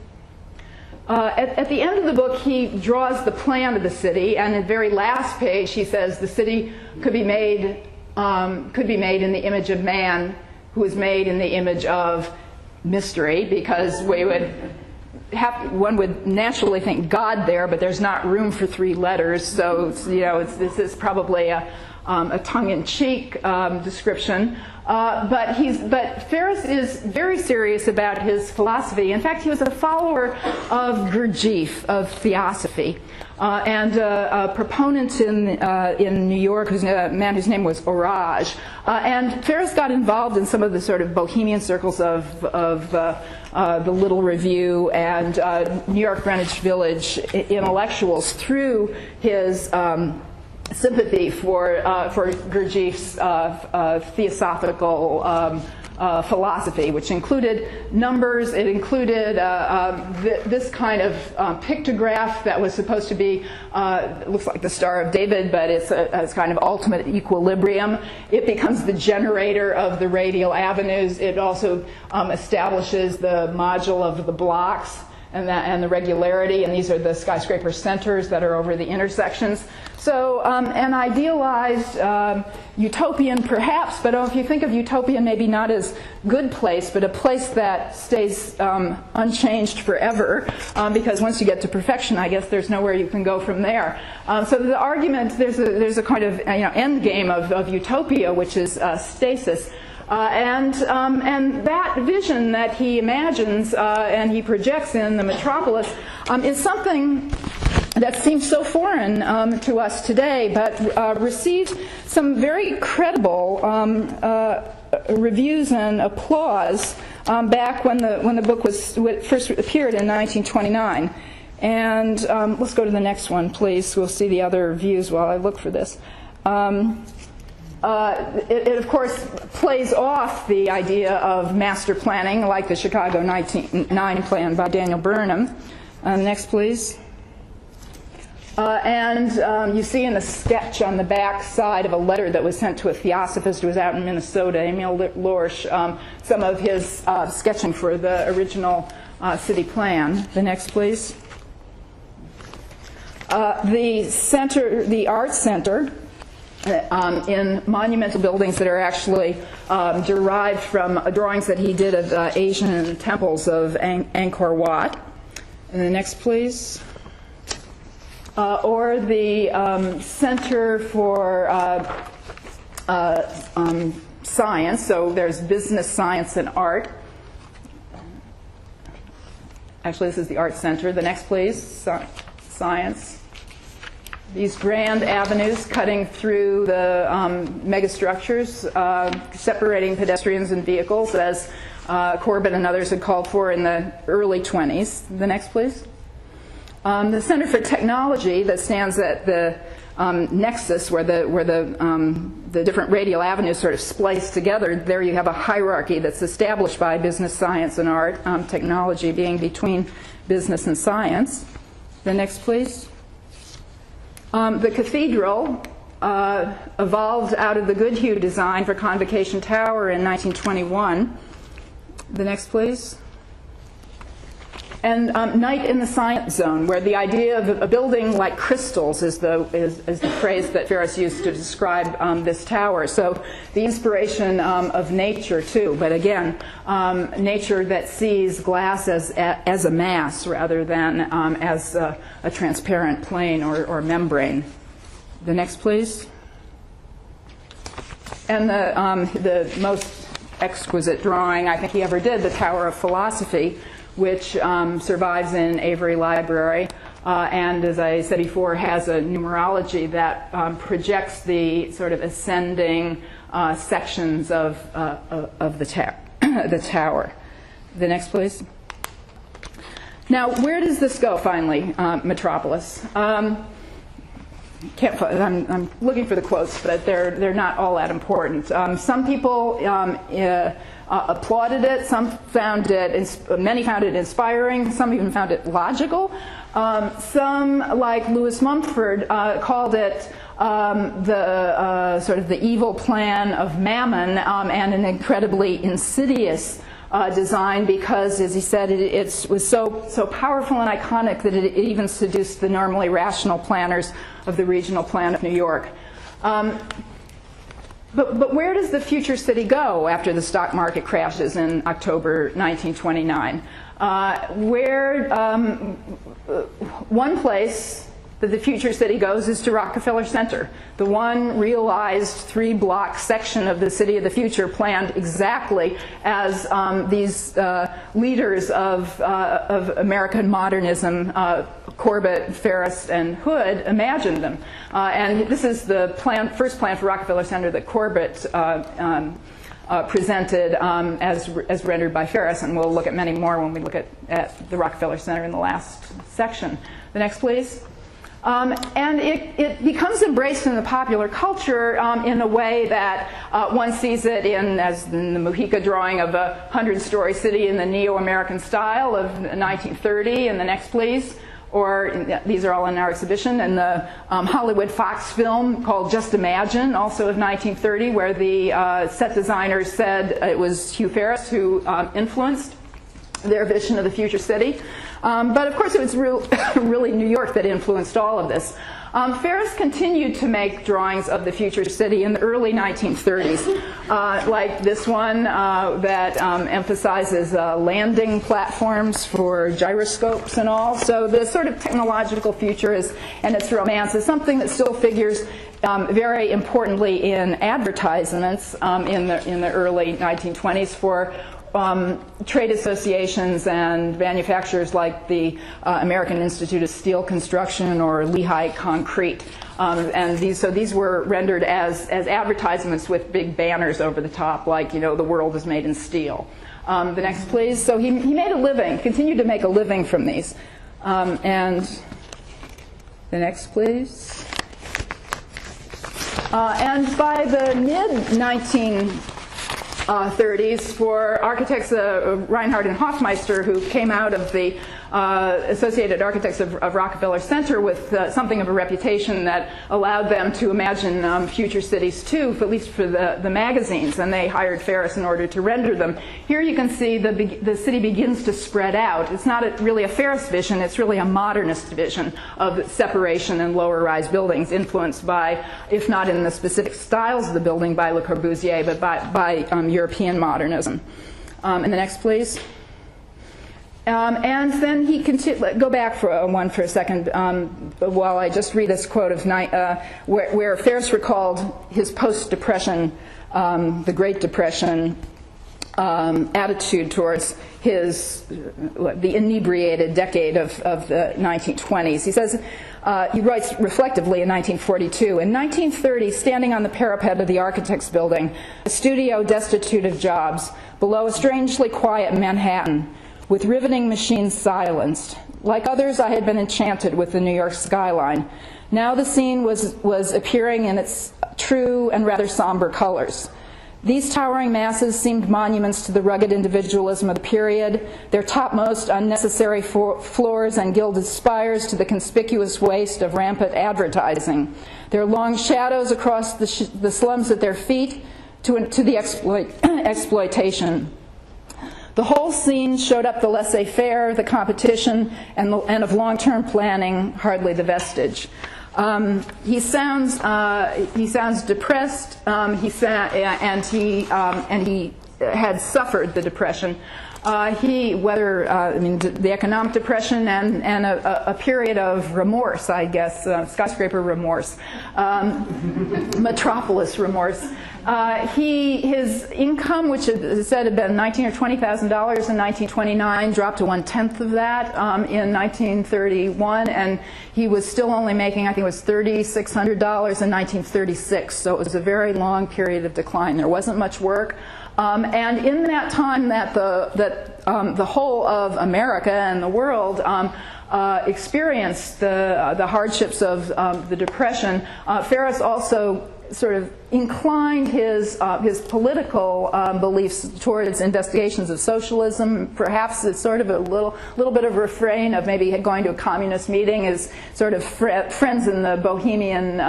At the end of the book, he draws the plan of the city, and at the very last page, he says the city could be made in the image of man, who is made in the image of mystery, because one would naturally think God there, but there's not room for three letters, so this is probably a tongue-in-cheek description. But Ferriss is very serious about his philosophy. In fact, he was a follower of Gurdjieff, of theosophy, and a proponent in New York, a man whose name was Orage. And Ferriss got involved in some of the sort of bohemian circles of the Little Review and New York Greenwich Village intellectuals through his sympathy for Gurdjieff's theosophical philosophy, which included numbers. It included this kind of pictograph that was supposed to be, looks like the Star of David, but it's kind of ultimate equilibrium. It becomes the generator of the radial avenues. It also establishes the module of the blocks and the regularity, and these are the skyscraper centers that are over the intersections. So an idealized utopian perhaps, but if you think of utopia maybe not as good place, but a place that stays unchanged forever, because once you get to perfection, I guess there's nowhere you can go from there. So the argument, there's a kind of end game of utopia, which is stasis. And that vision that he imagines and he projects in the Metropolis is something that seems so foreign to us today, but received some very credible reviews and applause back when the book first appeared in 1929. And let's go to the next one, please. We'll see the other views while I look for this. It, of course, plays off the idea of master planning, like the Chicago 1909 plan by Daniel Burnham. Next, please. And you see in the sketch on the back side of a letter that was sent to a theosophist who was out in Minnesota, Emile Lorsch, some of his sketching for the original city plan. The next, please. The Arts Center, in monumental buildings that are actually derived from drawings that he did of Asian temples of Angkor Wat. And the next, please. Or the Center for Science, so there's business, science, and art. Actually, this is the Art Center. The next, please. Science. these grand avenues cutting through the megastructures, separating pedestrians and vehicles, as Corbett and others had called for in the early 20s. The next, please. The Center for Technology that stands at the nexus where the different radial avenues sort of splice together. There you have a hierarchy that's established by business, science, and art, technology being between business and science. The next, please. The cathedral evolved out of the Hugh design for Convocation Tower in 1921. The next, please. And night in the science zone, where the idea of a building like crystals is the phrase that Ferriss used to describe this tower. So the inspiration of nature too, but again, nature that sees glass as a mass rather than as a transparent plane or membrane. The next, please. And the most exquisite drawing I think he ever did, the Tower of Philosophy, which survives in Avery Library, and as I said before, has a numerology that projects the sort of ascending sections of the tower. The next, please. Now, where does this go finally, Metropolis? I'm looking for the quotes, but they're not all that important. Some people applauded it. Many found it inspiring. Some even found it logical. Some, like Lewis Mumford, called it sort of the evil plan of Mammon, and an incredibly insidious design because, as he said, it was so powerful and iconic that it even seduced the normally rational planners of the regional plan of New York. But where does the future city go after the stock market crashes in October 1929? One place that the future city goes is to Rockefeller Center, the one realized 3-block section of the city of the future planned exactly as these leaders of American modernism, Corbett, Ferriss, and Hood, imagined them. And this is the first plan for Rockefeller Center that Corbett presented as rendered by Ferriss, and we'll look at many more when we look at the Rockefeller Center in the last section. The next, please. And it becomes embraced in the popular culture in a way that one sees it as in the Mujica drawing of a 100-story city in the neo-American style of 1930. And the next, please. Or these are all in our exhibition. And the Hollywood Fox film called Just Imagine, also of 1930, where the set designers said it was Hugh Ferriss who influenced their vision of the future city. But of course it was really New York that influenced all of this. Ferriss continued to make drawings of the future city in the early 1930s, like this one that emphasizes landing platforms for gyroscopes and all. So the sort of technological future and its romance is something that still figures very importantly in advertisements in the early 1920s for trade associations and manufacturers like the American Institute of Steel Construction or Lehigh Concrete. And these were rendered as advertisements with big banners over the top, like, the world is made in steel. The next, please. So he made a living, continued to make a living from these. And the next, please. And by the mid-1930s, for architects Reinhardt and Hofmeister, who came out of the Associated Architects of Rockefeller Center with something of a reputation that allowed them to imagine future cities too, at least for the magazines, and they hired Ferriss in order to render them. Here you can see the city begins to spread out. It's not really a Ferriss vision, it's really a modernist vision of separation and lower-rise buildings, influenced by, if not in the specific styles of the building, by Le Corbusier, but by European modernism. And the next, please. And then he continued. Go back for a second while I just read this quote of where Ferriss recalled his post-Depression, the Great Depression attitude towards the inebriated decade of the 1920s. He says, he writes reflectively in 1942. In 1930, standing on the parapet of the Architects Building, a studio destitute of jobs, below a strangely quiet Manhattan, with riveting machines silenced. Like others, I had been enchanted with the New York skyline. Now the scene was appearing in its true and rather somber colors. These towering masses seemed monuments to the rugged individualism of the period, their topmost unnecessary floors and gilded spires to the conspicuous waste of rampant advertising, their long shadows across the slums at their feet to the exploitation. The whole scene showed up the laissez-faire, the competition, and of long-term planning, hardly the vestige. He sounds depressed, and he had suffered the depression. The economic depression and a period of remorse, I guess, skyscraper remorse, Metropolis remorse. His income, which is said had been $19,000 or $20,000 in 1929, dropped to 1/10 of that in 1931, and he was still only making, I think it was $3,600 in 1936. So it was a very long period of decline. There wasn't much work. And in that time that the whole of America and the world experienced the hardships of the Depression, Ferriss also sort of inclined his political beliefs towards investigations of socialism. Perhaps it's sort of a little bit of a refrain of maybe going to a communist meeting. His sort of friends in the bohemian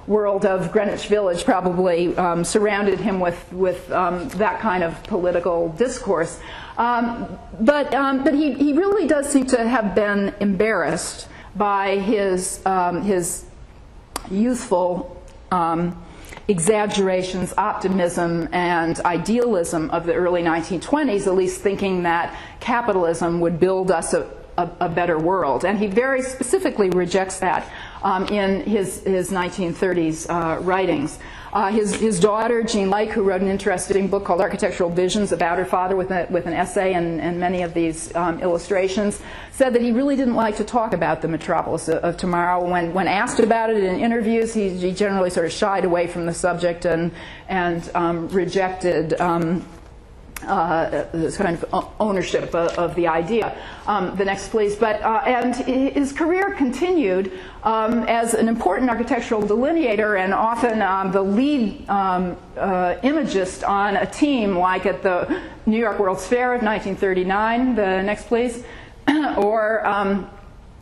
world of Greenwich Village probably surrounded him with that kind of political discourse. But he really does seem to have been embarrassed by his youthful exaggerations, optimism, and idealism of the early 1920s, at least thinking that capitalism would build us a better world. And he very specifically rejects that in his 1930s writings. His daughter, Jean Lake, who wrote an interesting book called Architectural Visions about her father with an essay and many of these illustrations, said that he really didn't like to talk about the Metropolis of tomorrow. When asked about it in interviews, he generally sort of shied away from the subject and rejected this kind of ownership of the idea. The next, please. And his career continued as an important architectural delineator and often the lead imagist on a team, like at the New York World's Fair of 1939. The next, please. Or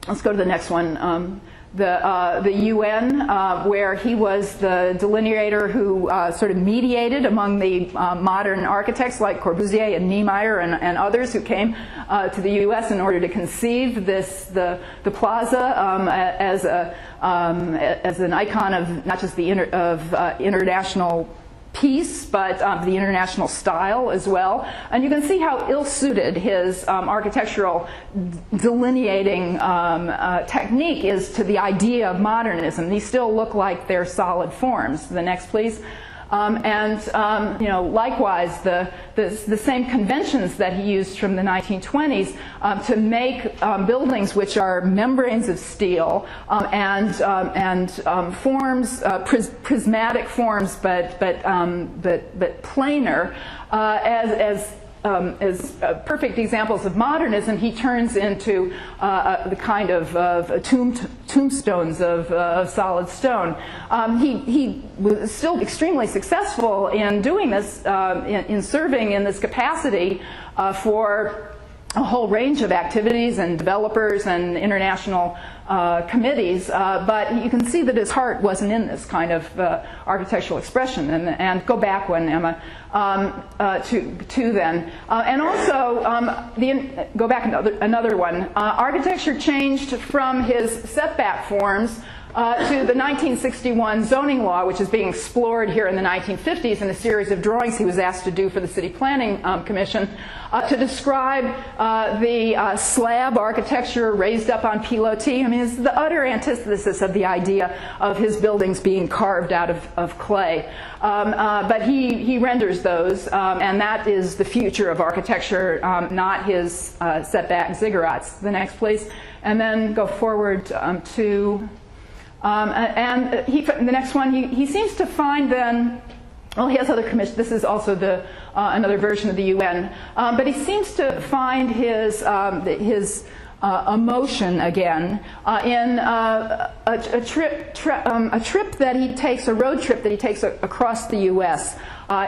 let's go to the next one. The UN, where he was the delineator who sort of mediated among the modern architects like Corbusier and Niemeyer and others who came to the U.S. in order to conceive the plaza as an icon of not just the international peace, but the international style as well. And you can see how ill-suited his architectural delineating technique is to the idea of modernism. These still look like they're solid forms. The next, please. Likewise, the same conventions that he used from the 1920s to make buildings which are membranes of steel and forms, prismatic forms, but planar, as perfect examples of modernism. He turns into the kind of tombstones of solid stone. He was still extremely successful in doing this, in serving in this capacity for a whole range of activities and developers and international committees, but you can see that his heart wasn't in this kind of architectural expression. And go back one, Emma, to then. And also, go back another one. Architecture changed from his setback forms to the 1961 zoning law, which is being explored here in the 1950s in a series of drawings he was asked to do for the City Planning Commission, to describe the slab architecture raised up on pilotis. I mean, it's the utter antithesis of the idea of his buildings being carved out of clay. But he renders those, and that is the future of architecture, not his setback ziggurats. The next, please. And then go forward to... the next one, he seems to find then, well, he has other commissions. This is also another version of the UN. But he seems to find his emotion again in a trip that he takes, a road trip that he takes across the U.S.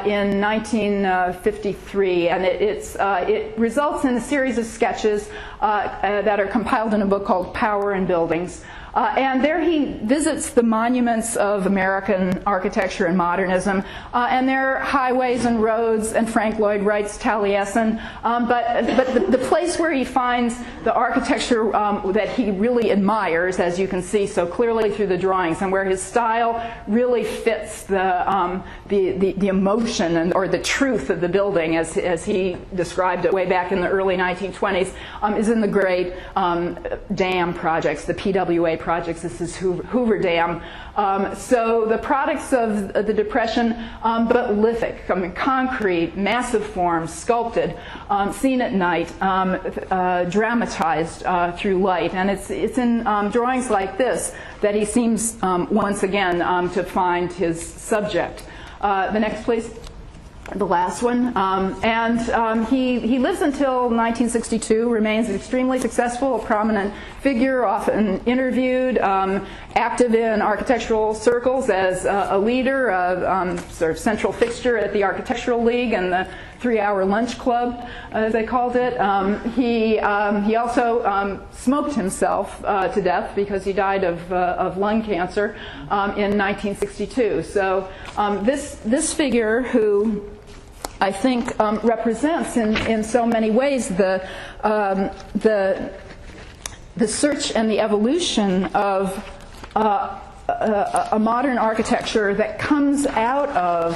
In 1953, and it results in a series of sketches that are compiled in a book called Power and Buildings. And there he visits the monuments of American architecture and modernism, and there are highways and roads, and Frank Lloyd Wright's Taliesin. But the place where he finds the architecture that he really admires, as you can see so clearly through the drawings, and where his style really fits the emotion or the truth of the building, as he described it way back in the early 1920s, is in the great dam projects, the PWA projects. This is Hoover Dam. So the products of the Depression, but lithic, I mean, concrete, massive forms, sculpted, seen at night, dramatized through light. And it's in drawings like this that he seems once again to find his subject. The next, please. The last one. He lives until 1962, remains extremely successful, a prominent figure, often interviewed, active in architectural circles as a leader, a sort of central fixture at the Architectural League and the 3-hour lunch club, as they called it. He also smoked himself to death because he died of lung cancer in 1962. So this figure, who I think represents in so many ways the search and the evolution of a modern architecture that comes out of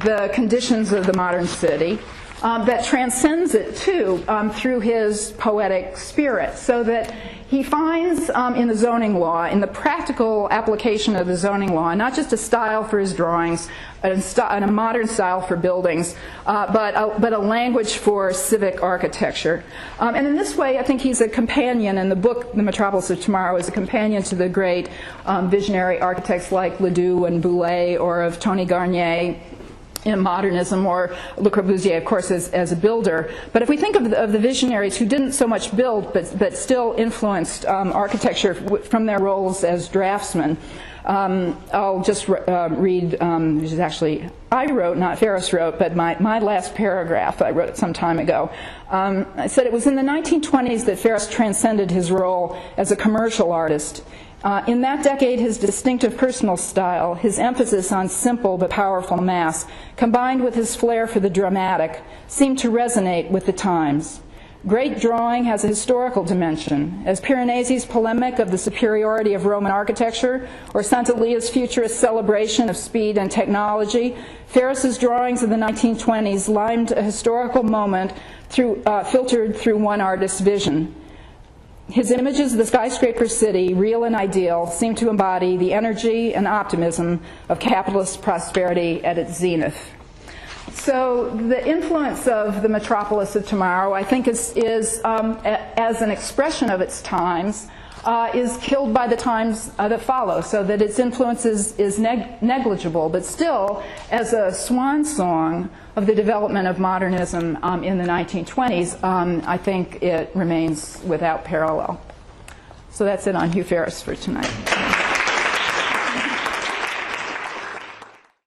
the conditions of the modern city, that transcends it too through his poetic spirit, so that he finds in the zoning law, in the practical application of the zoning law, not just a style for his drawings and a modern style for buildings, but a language for civic architecture. And in this way, I think he's a companion, and the book, The Metropolis of Tomorrow, is a companion to the great visionary architects like Ledoux and Boulez, or of Tony Garnier in modernism, or Le Corbusier, of course, as a builder. But if we think of the visionaries who didn't so much build, but still influenced architecture from their roles as draftsmen, I'll just read, which is actually, I wrote, not Ferriss wrote, but my last paragraph I wrote some time ago. I said, it was in the 1920s that Ferriss transcended his role as a commercial artist. In that decade, his distinctive personal style, his emphasis on simple but powerful mass, combined with his flair for the dramatic, seemed to resonate with the times. Great drawing has a historical dimension, as Piranesi's polemic of the superiority of Roman architecture, or Sant'Elia's futurist celebration of speed and technology. Ferriss's drawings of the 1920s limed a historical moment filtered through one artist's vision. His images of the skyscraper city, real and ideal, seem to embody the energy and optimism of capitalist prosperity at its zenith. So the influence of the Metropolis of Tomorrow, I think, is as an expression of its times, is killed by the times that follow, so that its influence is negligible, but still, as a swan song of the development of modernism in the 1920s, I think it remains without parallel. So that's it on Hugh Ferriss for tonight.